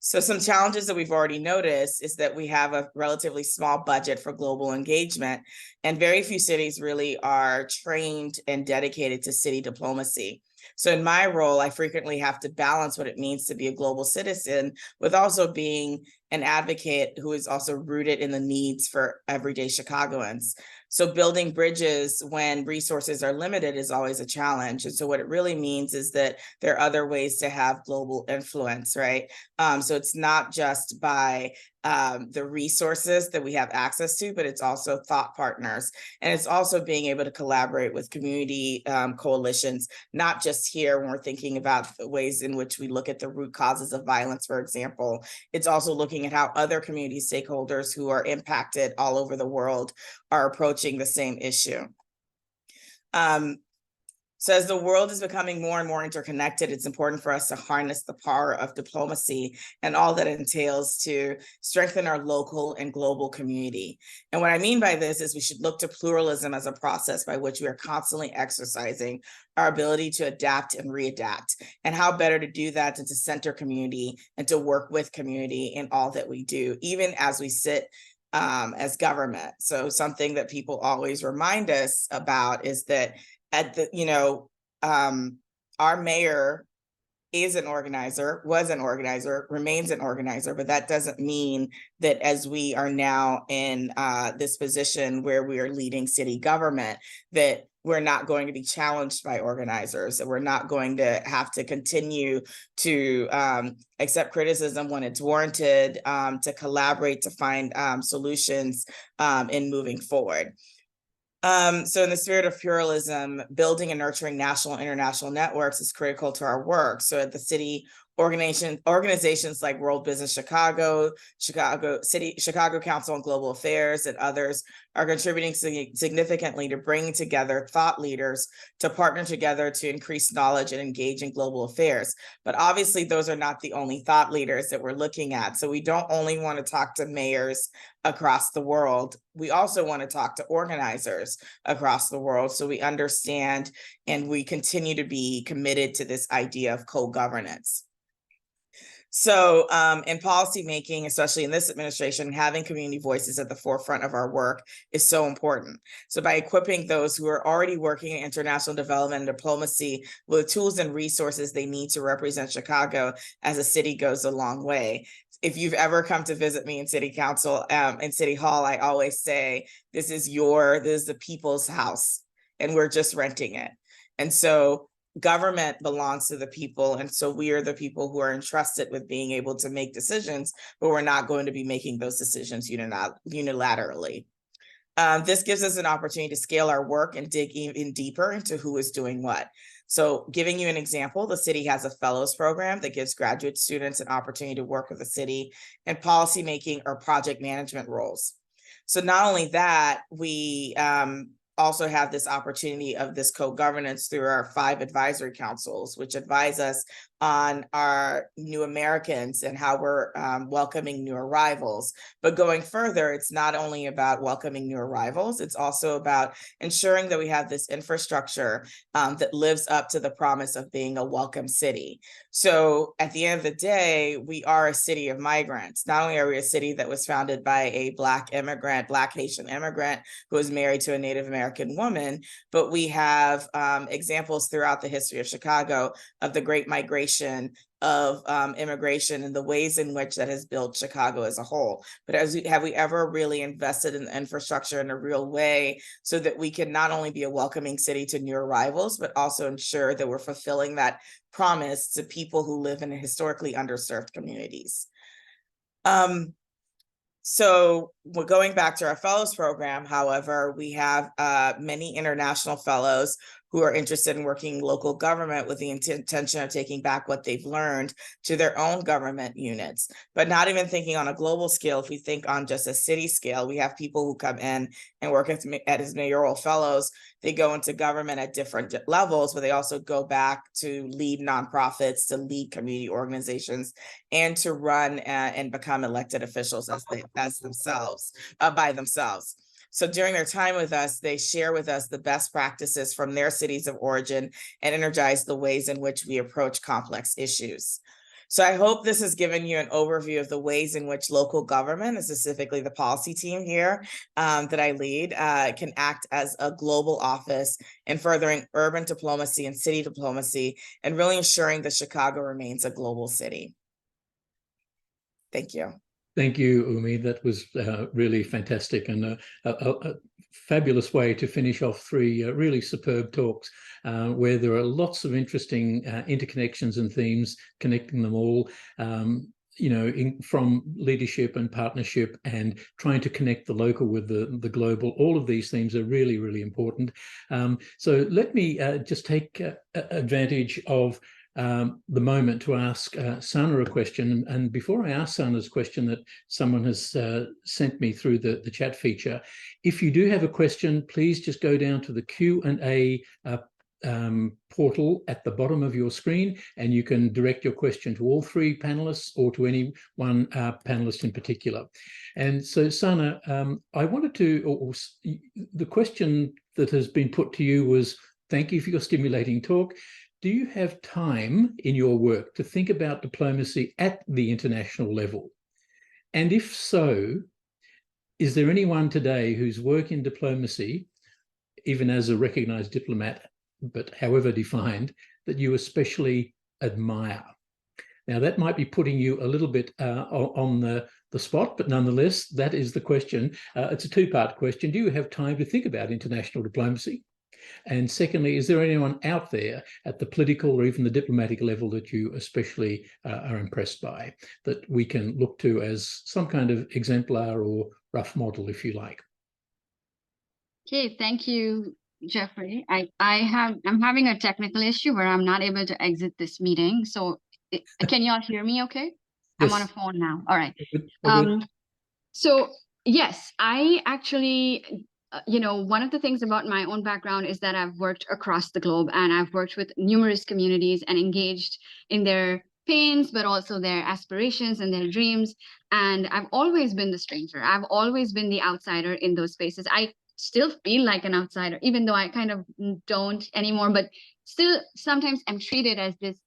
So some challenges that we've already noticed is that we have a relatively small budget for global engagement, and very few cities really are trained and dedicated to city diplomacy. So in my role, I frequently have to balance what it means to be a global citizen with also being an advocate who is also rooted in the needs for everyday Chicagoans. So building bridges when resources are limited is always a challenge. And so what it really means is that there are other ways to have global influence, right? So it's not just by the resources that we have access to, but it's also thought partners. And it's also being able to collaborate with community coalitions, not just here when we're thinking about the ways in which we look at the root causes of violence, for example. It's also looking at how other community stakeholders who are impacted all over the world are approaching the same issue. So as the world is becoming more and more interconnected, it's important for us to harness the power of diplomacy and all that entails to strengthen our local and global community. And what I mean by this is we should look to pluralism as a process by which we are constantly exercising our ability to adapt and readapt. And how better to do that than to center community and to work with community in all that we do, even as we sit as government. So something that people always remind us about is that at the, our mayor is an organizer, was an organizer, remains an organizer, but that doesn't mean that as we are now in this position where we are leading city government, that we're not going to be challenged by organizers, that we're not going to have to continue to accept criticism when it's warranted, to collaborate, to find solutions in moving forward. So in the spirit of pluralism, building and nurturing national and international networks is critical to our work. So at the city, organizations like World Business Chicago, Chicago Council on Global Affairs, and others are contributing significantly to bringing together thought leaders to partner together to increase knowledge and engage in global affairs. But obviously, those are not the only thought leaders that we're looking at. So we don't only want to talk to mayors across the world. We also want to talk to organizers across the world so we understand and we continue to be committed to this idea of co-governance. So in policymaking, especially in this administration, having community voices at the forefront of our work is so important. So by equipping those who are already working in international development and diplomacy with tools and resources they need to represent Chicago as a city goes a long way. If you've ever come to visit me in City Council, in City Hall, I always say, this is the people's house, and we're just renting it. And so government belongs to the people. And so we are the people who are entrusted with being able to make decisions, but we're not going to be making those decisions unilaterally. This gives us an opportunity to scale our work and dig even deeper into who is doing what. So giving you an example, the city has a fellows program that gives graduate students an opportunity to work with the city in policymaking or project management roles. So not only that, we also have this opportunity of this co-governance through our 5 advisory councils, which advise us on our new Americans and how we're welcoming new arrivals. But going further, it's not only about welcoming new arrivals, it's also about ensuring that we have this infrastructure that lives up to the promise of being a welcome city. So at the end of the day, we are a city of migrants. Not only are we a city that was founded by a Black Haitian immigrant who was married to a Native American woman, but we have examples throughout the history of Chicago of the Great Migration of immigration and the ways in which that has built Chicago as a whole. But have we ever really invested in the infrastructure in a real way so that we can not only be a welcoming city to new arrivals, but also ensure that we're fulfilling that promise to people who live in historically underserved communities? So we're going back to our fellows program. However, we have many international fellows who are interested in working local government with the intention of taking back what they've learned to their own government units, but not even thinking on a global scale. If we think on just a city scale, we have people who come in and work as mayoral fellows. They go into government at different levels, but they also go back to lead nonprofits, to lead community organizations, and to run and become elected officials by themselves. So during their time with us, they share with us the best practices from their cities of origin and energize the ways in which we approach complex issues. So I hope this has given you an overview of the ways in which local government, and specifically the policy team here that I lead, can act as a global office in furthering urban diplomacy and city diplomacy, and really ensuring that Chicago remains a global city. Thank you. Thank you, Umi. That was really fantastic and a fabulous way to finish off three really superb talks where there are lots of interesting interconnections and themes connecting them all, from leadership and partnership and trying to connect the local with the global. All of these themes are really, really important. So let me just take advantage of the moment to ask Sana a question. And before I ask Sana's question that someone has sent me through the chat feature, if you do have a question, please just go down to the Q&A portal at the bottom of your screen, and you can direct your question to all three panelists or to any one panelist in particular. And so, Sana, I wanted to, the question that has been put to you was, thank you for your stimulating talk. Do you have time in your work to think about diplomacy at the international level? And if so, is there anyone today whose work in diplomacy, even as a recognized diplomat, but however defined, that you especially admire? Now, that might be putting you a little bit on the spot, but nonetheless, that is the question. It's a two-part question. Do you have time to think about international diplomacy? And secondly, is there anyone out there at the political or even the diplomatic level that you especially are impressed by, that we can look to as some kind of exemplar or rough model, if you like? Okay, thank you, Jeffrey. I'm having a technical issue where I'm not able to exit this meeting. So can you all hear me okay? Yes. I'm on a phone now. All right. So yes, I actually, one of the things about my own background is that I've worked across the globe, and I've worked with numerous communities and engaged in their pains, but also their aspirations and their dreams. And I've always been the stranger. I've always been the outsider in those spaces. I still feel like an outsider, even though I kind of don't anymore, but still sometimes I'm treated as this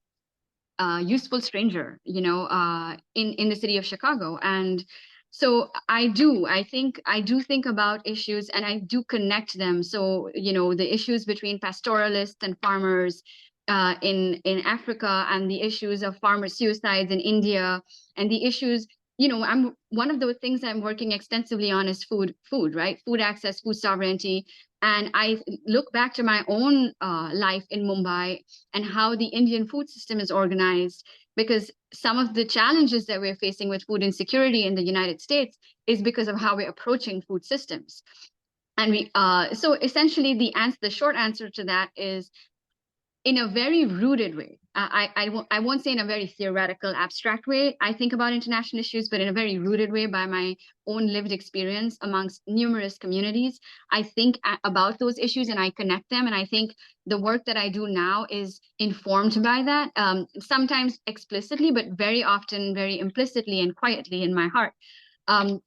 useful stranger, in the city of Chicago. And so I do think about issues, and I do connect them. So, the issues between pastoralists and farmers in Africa, and the issues of farmer suicides in India, and the issues, one of those things I'm working extensively on is food, right? Food access, food sovereignty. And I look back to my own life in Mumbai and how the Indian food system is organized, because some of the challenges that we're facing with food insecurity in the United States is because of how we're approaching food systems. And so essentially the short answer to that is in a very rooted way. I won't say in a very theoretical, abstract way I think about international issues, but in a very rooted way by my own lived experience amongst numerous communities. I think about those issues and I connect them. And I think the work that I do now is informed by that, sometimes explicitly, but very often very implicitly and quietly in my heart.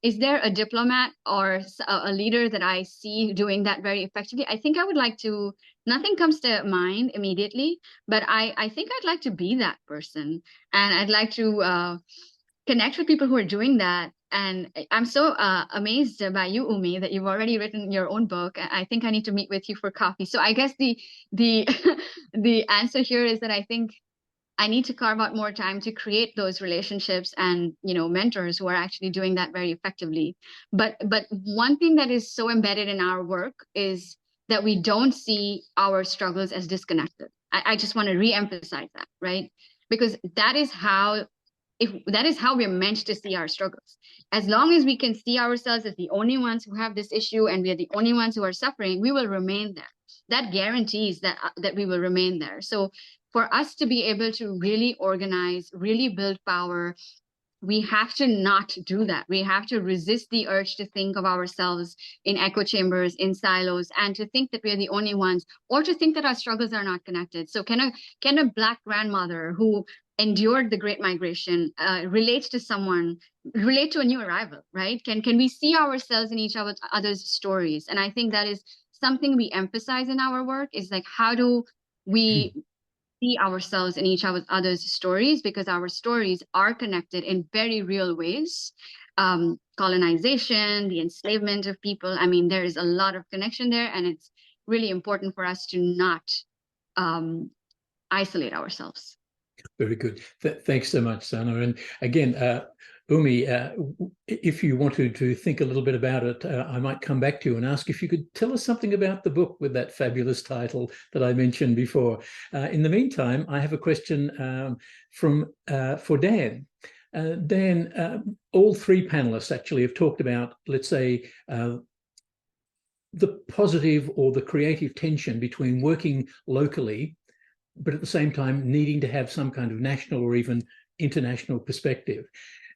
Is there a diplomat or a leader that I see doing that very effectively? I think I would like to, nothing comes to mind immediately, but I think I'd like to be that person. And I'd like to connect with people who are doing that. And I'm so amazed by you, Umi, that you've already written your own book. I think I need to meet with you for coffee. So I guess the answer here is that I think I need to carve out more time to create those relationships and, mentors who are actually doing that very effectively. But one thing that is so embedded in our work is that we don't see our struggles as disconnected. I just want to re-emphasize that, right? Because that is how we're meant to see our struggles. As long as we can see ourselves as the only ones who have this issue and we are the only ones who are suffering, we will remain there. That guarantees that we will remain there. So for us to be able to really organize, really build power, we have to not do that. We have to resist the urge to think of ourselves in echo chambers, in silos, and to think that we're the only ones, or to think that our struggles are not connected. So can a Black grandmother who endured the Great Migration relate to a new arrival, right? Can we see ourselves in each other's stories? And I think that is something we emphasize in our work, is like, how do we see ourselves in each other's stories, because our stories are connected in very real ways. Colonization, the enslavement of people. I mean, there is a lot of connection there, and it's really important for us to not isolate ourselves. Very good. Thanks so much, Sana. And again, Umi, if you wanted to think a little bit about it, I might come back to you and ask if you could tell us something about the book with that fabulous title that I mentioned before. In the meantime, I have a question for Dan. Dan, all three panelists actually have talked about, let's say, the positive or the creative tension between working locally, but at the same time needing to have some kind of national or even international perspective.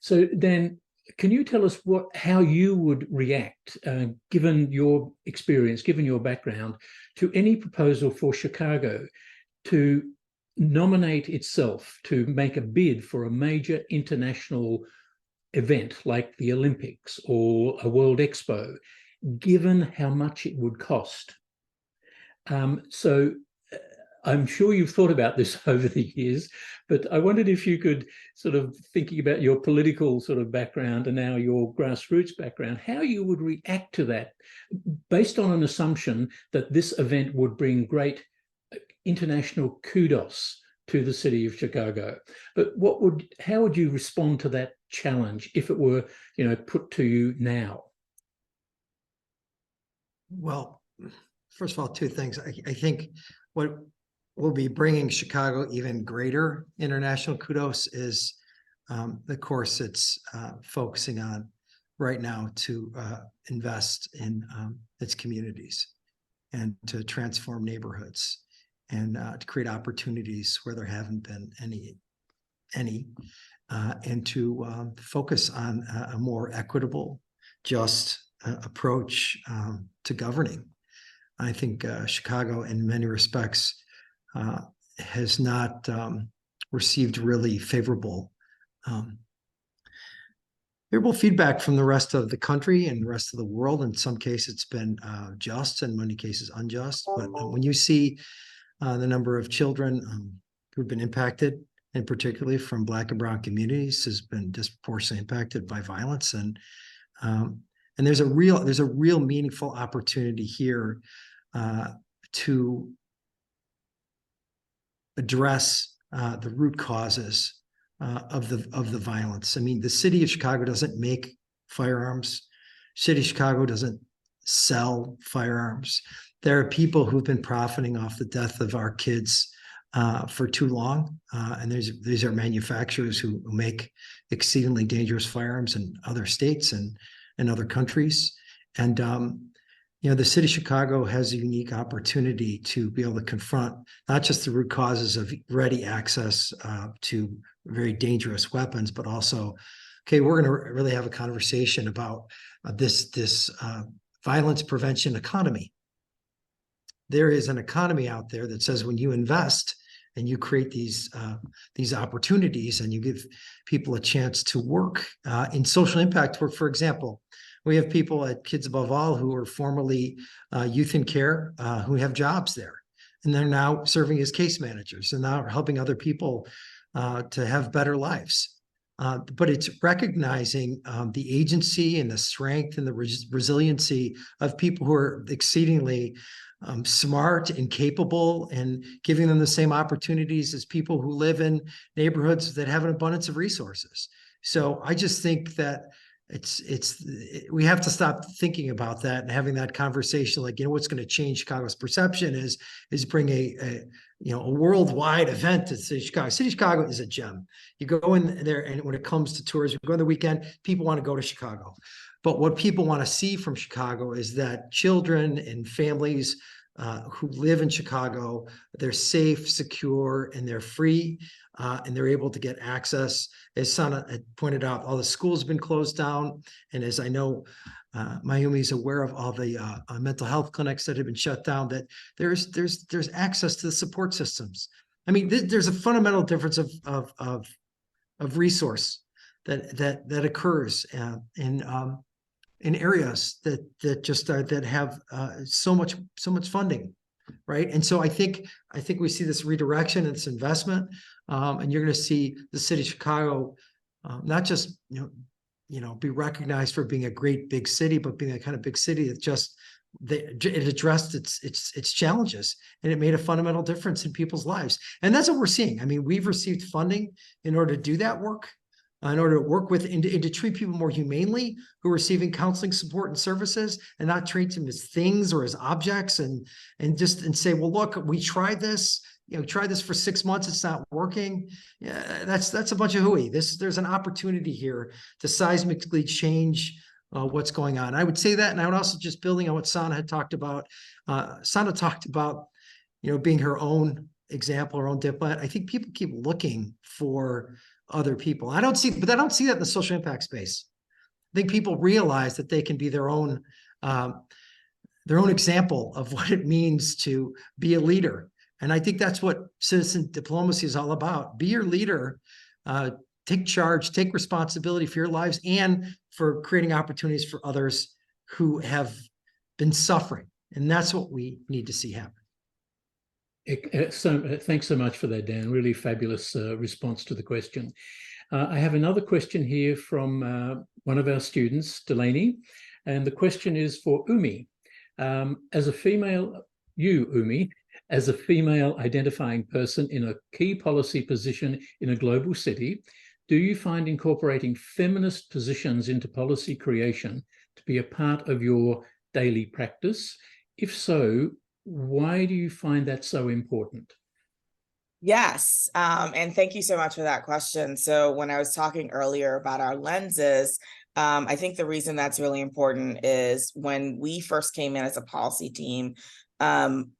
So Dan, can you tell us how you would react, given your experience, given your background, to any proposal for Chicago to nominate itself to make a bid for a major international event like the Olympics or a World Expo, given how much it would cost? So I'm sure you've thought about this over the years, but I wondered if you could, sort of thinking about your political sort of background and now your grassroots background, how you would react to that based on an assumption that this event would bring great international kudos to the city of Chicago. But how would you respond to that challenge if it were, put to you now? Well, first of all, two things. I think what will be bringing Chicago even greater international kudos is the course it's focusing on right now to invest in its communities and to transform neighborhoods and to create opportunities where there haven't been any, and to focus on a more equitable, just approach to governing. I think Chicago, in many respects, has not received really favorable feedback from the rest of the country and the rest of the world. In some cases, it's been just, in many cases unjust. But when you see the number of children who've been impacted, and particularly from Black and Brown communities, has been disproportionately impacted by violence, and there's a real meaningful opportunity here to address the root causes of the violence. I mean, the city of Chicago doesn't make firearms. City of Chicago doesn't sell firearms. There are people who've been profiting off the death of our kids for too long, and these are manufacturers who make exceedingly dangerous firearms in other states and other countries. And the city of Chicago has a unique opportunity to be able to confront not just the root causes of ready access to very dangerous weapons, but also, okay, we're going to really have a conversation about this violence prevention economy. There is an economy out there that says when you invest and you create these opportunities and you give people a chance to work in social impact work, for example. We have people at Kids Above All who were formerly youth in care who have jobs there, and they're now serving as case managers and now helping other people to have better lives. But it's recognizing the agency and the strength and the resiliency of people who are exceedingly smart and capable and giving them the same opportunities as people who live in neighborhoods that have an abundance of resources. So I just think that we have to stop thinking about that and having that conversation, like, what's going to change Chicago's perception is bring a worldwide event to City of Chicago. City of Chicago is a gem. You go in there, and when it comes to tourism, you go on the weekend, people want to go to Chicago. But what people want to see from Chicago is that children and families who live in Chicago, they're safe, secure, and they're free, and they're able to get access. As Sana had pointed out, all the schools have been closed down. And as I know, Mayumi is aware of all the mental health clinics that have been shut down, that there's access to the support systems. I mean, there's a fundamental difference of resource that occurs in areas that have so much funding, right? And so I think we see this redirection and this investment, and you're going to see the City of Chicago not just be recognized for being a great big city, but being a kind of big city that it addressed its challenges, and it made a fundamental difference in people's lives. And that's what we're seeing. I mean, we've received funding in order to do that work, in order to work with and to treat people more humanely who are receiving counseling support and services, and not treat them as things or as objects, and say, well, look, we tried this. Try this for 6 months, it's not working. Yeah, that's a bunch of hooey. There's an opportunity here to seismically change what's going on. I would say that, and I would also, just building on what Sana had talked about. Sana talked about, being her own example, her own diplomat. I think people keep looking for other people. I don't see that in the social impact space. I think people realize that they can be their own example of what it means to be a leader. And I think that's what citizen diplomacy is all about. Be your leader, take charge, take responsibility for your lives and for creating opportunities for others who have been suffering. And that's what we need to see happen. So thanks so much for that, Dan. Really fabulous response to the question. I have another question here from one of our students, Delaney, and the question is for Umi. As a female identifying person in a key policy position in a global city, do you find incorporating feminist positions into policy creation to be a part of your daily practice? If so, why do you find that so important? Yes, and thank you so much for that question. So when I was talking earlier about our lenses, I think the reason that's really important is when we first came in as a policy team,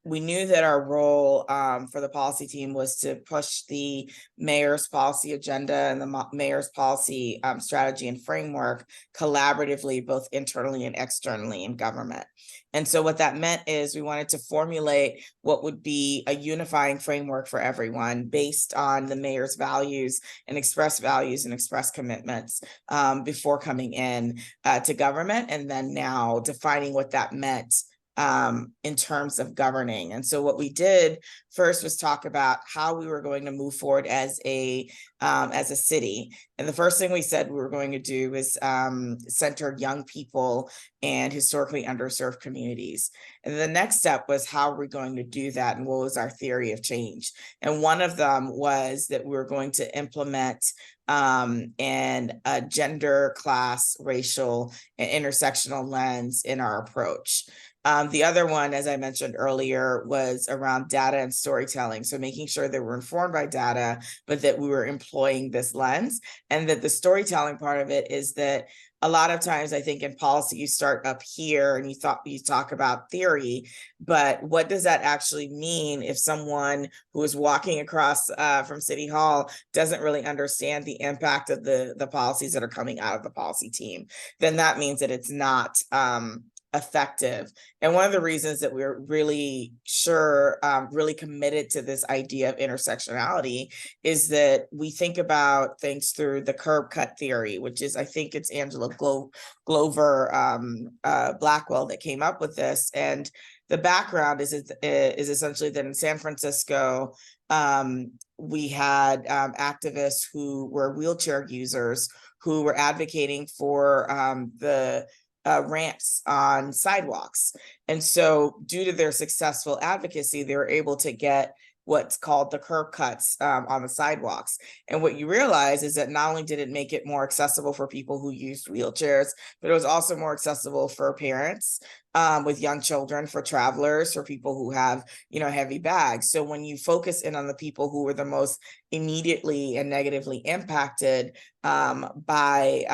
we knew that our role for the policy team was to push the mayor's policy agenda and the mayor's policy strategy and framework collaboratively, both internally and externally in government. And so what that meant is we wanted to formulate what would be a unifying framework for everyone based on the mayor's values and express commitments before coming in to government, and then now defining what that meant in terms of governing. And so what we did first was talk about how we were going to move forward as a city. And the first thing we said we were going to do was center young people and historically underserved communities. And the next step was how are we going to do that, and what was our theory of change? And one of them was that we were going to implement and a gender, class, racial, and intersectional lens in our approach. The other one, as I mentioned earlier, was around data and storytelling. So making sure that we're informed by data, but that we were employing this lens, and that the storytelling part of it is that a lot of times I think in policy, you start up here and you talk about theory, but what does that actually mean if someone who is walking across from City Hall doesn't really understand the impact of the policies that are coming out of the policy team? Then that means that it's not effective. And one of the reasons that we're really really committed to this idea of intersectionality is that we think about things through the curb cut theory, which is, I think it's Angela Glover Blackwell that came up with this. And the background is essentially that in San Francisco, we had activists who were wheelchair users who were advocating for the ramps on sidewalks. And so due to their successful advocacy, they were able to get what's called the curb cuts on the sidewalks. And what you realize is that not only did it make it more accessible for people who used wheelchairs, but it was also more accessible for parents with young children, for travelers, for people who have, heavy bags. So when you focus in on the people who were the most immediately and negatively impacted by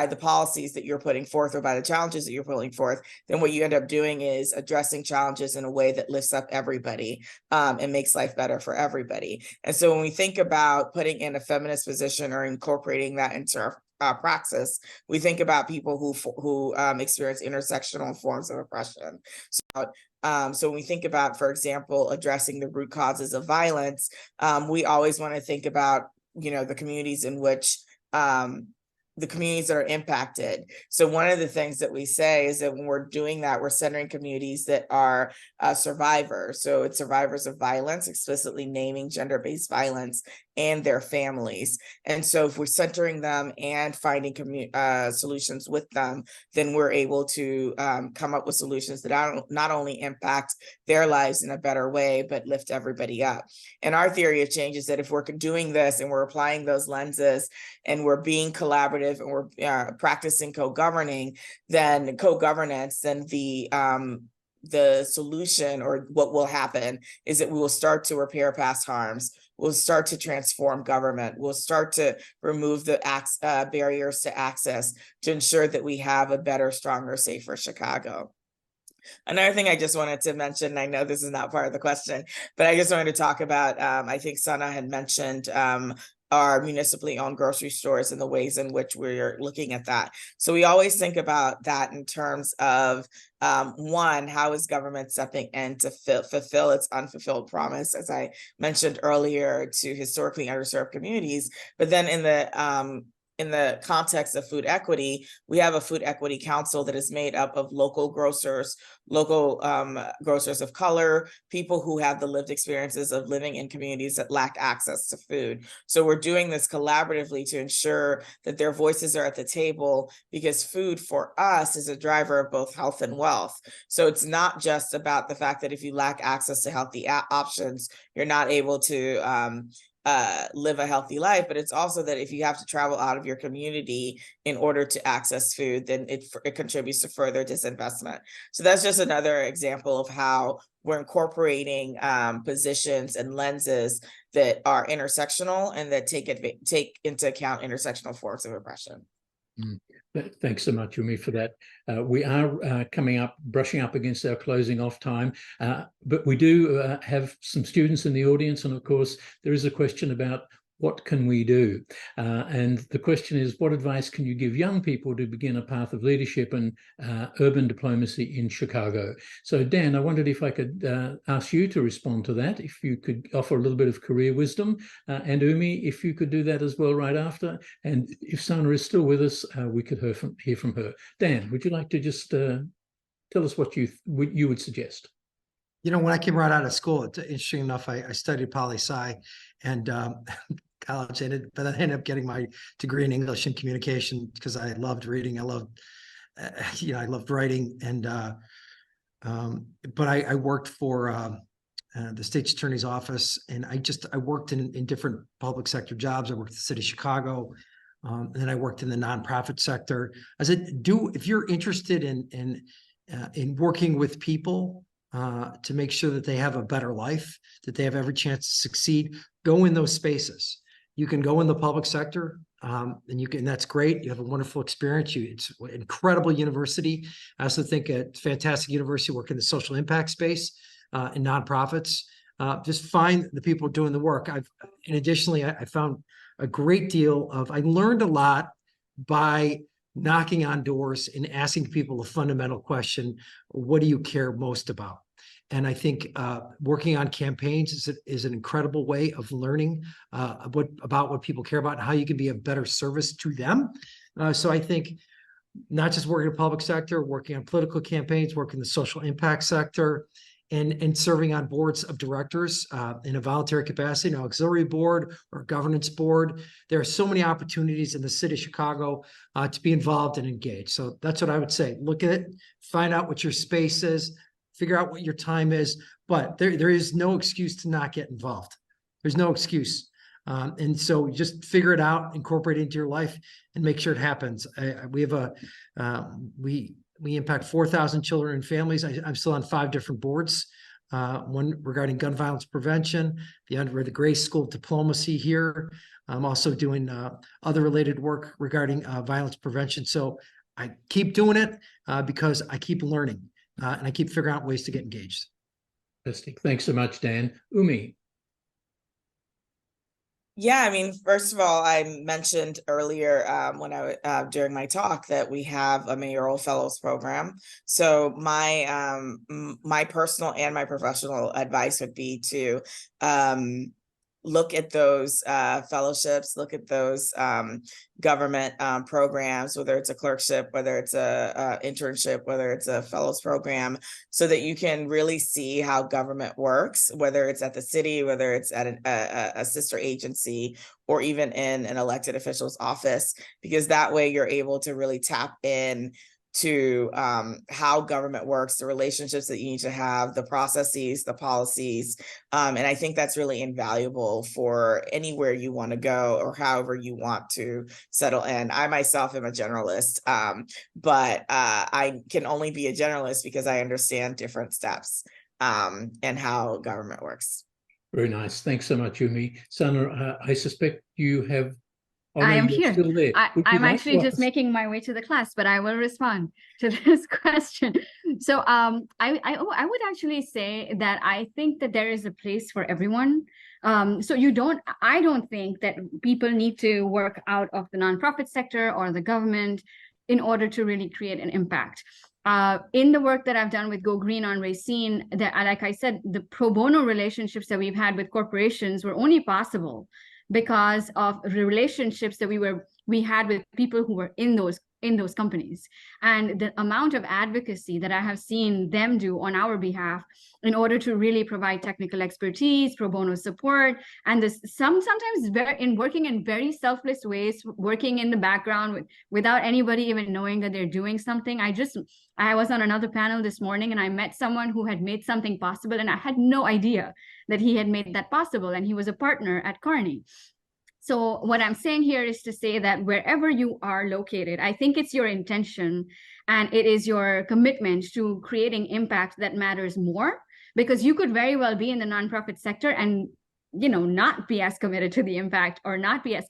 the policies that you're putting forth, or by the challenges that you're putting forth, then what you end up doing is addressing challenges in a way that lifts up everybody and makes life better for everybody. And so when we think about putting in a feminist position or incorporating that into our praxis, we think about people who experience intersectional forms of oppression. So when we think about, for example, addressing the root causes of violence, we always want to think about, the communities in which the communities that are impacted. So one of the things that we say is that when we're doing that, we're centering communities that are survivors. So it's survivors of violence, explicitly naming gender-based violence and their families. And so if we're centering them and finding solutions with them, then we're able to come up with solutions that not only impact their lives in a better way, but lift everybody up. And our theory of change is that if we're doing this and we're applying those lenses and we're being collaborative and we're practicing co-governance, then the solution, or what will happen, is that we will start to repair past harms. We'll start to transform government. We'll start to remove the barriers to access to ensure that we have a better, stronger, safer Chicago. Another thing I just wanted to mention, I know this is not part of the question, but I just wanted to talk about, I think Sana had mentioned our municipally owned grocery stores and the ways in which we're looking at that. So we always think about that in terms of, one, how is government stepping in to fulfill its unfulfilled promise, as I mentioned earlier, to historically underserved communities. But then in the context of food equity, we have a food equity council that is made up of local grocers of color, people who have the lived experiences of living in communities that lack access to food. So we're doing this collaboratively to ensure that their voices are at the table, because food for us is a driver of both health and wealth. So it's not just about the fact that if you lack access to healthy options, you're not able to live a healthy life, but it's also that if you have to travel out of your community in order to access food, then it contributes to further disinvestment. So that's just another example of how we're incorporating positions and lenses that are intersectional and that take into account intersectional forms of oppression. Thanks so much, Umi, for that. We are brushing up against our closing off time, but we do have some students in the audience, and of course there is a question about what can we do? And the question is, what advice can you give young people to begin a path of leadership and urban diplomacy in Chicago? So Dan, I wondered if I could ask you to respond to that, if you could offer a little bit of career wisdom, and Umi, if you could do that as well right after. And if Sana is still with us, we could hear from her. Dan, would you like to just tell us what you would suggest? When I came right out of school, interesting enough, I studied poli-sci and college, but I ended up getting my degree in English and communication because I loved reading. I loved, I loved writing, and but I worked for the state's attorney's office, and I worked in different public sector jobs. I worked at the city of Chicago, and then I worked in the nonprofit sector. I said, if you're interested in working with people to make sure that they have a better life, that they have every chance to succeed, go in those spaces. You can go in the public sector, and that's great. You have a wonderful experience. It's an incredible university. I also think a fantastic university, work in the social impact space and nonprofits. Just find the people doing the work. Additionally, I found a great deal I learned a lot by knocking on doors and asking people a fundamental question: what do you care most about? And I think working on campaigns is an incredible way of learning about what people care about and how you can be a better service to them. So I think not just working in the public sector, working on political campaigns, working in the social impact sector, and serving on boards of directors in a voluntary capacity, an auxiliary board or governance board. There are so many opportunities in the city of Chicago to be involved and engaged. So that's what I would say. Look at it, find out what your space is, figure out what your time is, but there is no excuse to not get involved. There's no excuse. And so just figure it out, incorporate it into your life, and make sure it happens. We have we impact 4,000 children and families. I'm still on 5 different boards. One regarding gun violence prevention, the Grace School of Diplomacy here. I'm also doing other related work regarding violence prevention. So I keep doing it because I keep learning and I keep figuring out ways to get engaged. Fantastic. Thanks so much, Dan. Umi. Yeah, I mean, first of all, I mentioned earlier when I during my talk that we have a mayoral fellows program. So my my personal and my professional advice would be to look at those fellowships, look at those government programs, whether it's a clerkship, whether it's a internship, whether it's a fellows program, so that you can really see how government works, whether it's at the city, whether it's at a sister agency, or even in an elected official's office, because that way you're able to really tap in to how government works, the relationships that you need to have, the processes, the policies. And I think that's really invaluable for anywhere you want to go or however you want to settle in. I myself am a generalist, but I can only be a generalist because I understand different steps and how government works. Very nice. Thanks so much, Umi. Sana, I suspect you have. Oh, no, I am you're here. still there. I'm actually just making my way to the class, but I will respond to this question. So I would actually say that I think that there is a place for everyone. So I don't think that people need to work out of the nonprofit sector or the government in order to really create an impact. In the work that I've done with Go Green on Racine, that, like I said, the pro bono relationships that we've had with corporations were only possible because of the relationships that we had with people who were in those companies, and the amount of advocacy that I have seen them do on our behalf in order to really provide technical expertise, pro bono support, and sometimes in working in very selfless ways, working in the background without anybody even knowing that they're doing something. I was on another panel this morning and I met someone who had made something possible, and I had no idea that he had made that possible, and he was a partner at Kearney. So what I'm saying here is to say that wherever you are located, I think it's your intention and it is your commitment to creating impact that matters more, because you could very well be in the nonprofit sector and, not be as committed to the impact or not be as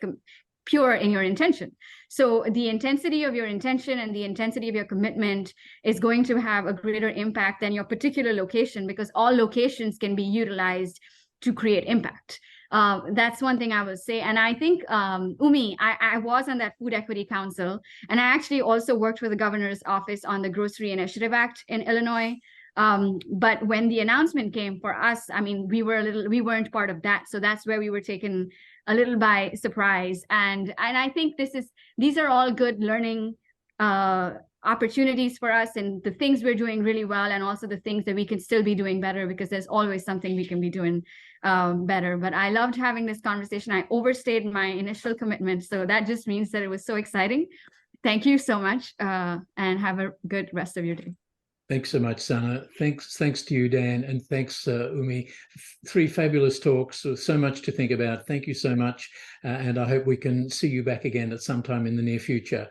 pure in your intention. So the intensity of your intention and the intensity of your commitment is going to have a greater impact than your particular location, because all locations can be utilized to create impact. That's one thing I will say. And I think, Umi, I was on that Food Equity Council, and I actually also worked with the governor's office on the Grocery Initiative Act in Illinois. But when the announcement came for us, I mean, we weren't part of that. So that's where we were taken a little by surprise. And I think these are all good learning opportunities for us, and the things we're doing really well, and also the things that we can still be doing better, because there's always something we can be doing better. But I loved having this conversation. I overstayed my initial commitment, so that just means that it was so exciting. Thank you so much, and have a good rest of your day. Thanks so much, Sana. Thanks to you, Dan, and thanks, Umi. 3 fabulous talks, so much to think about. Thank you so much, and I hope we can see you back again at some time in the near future.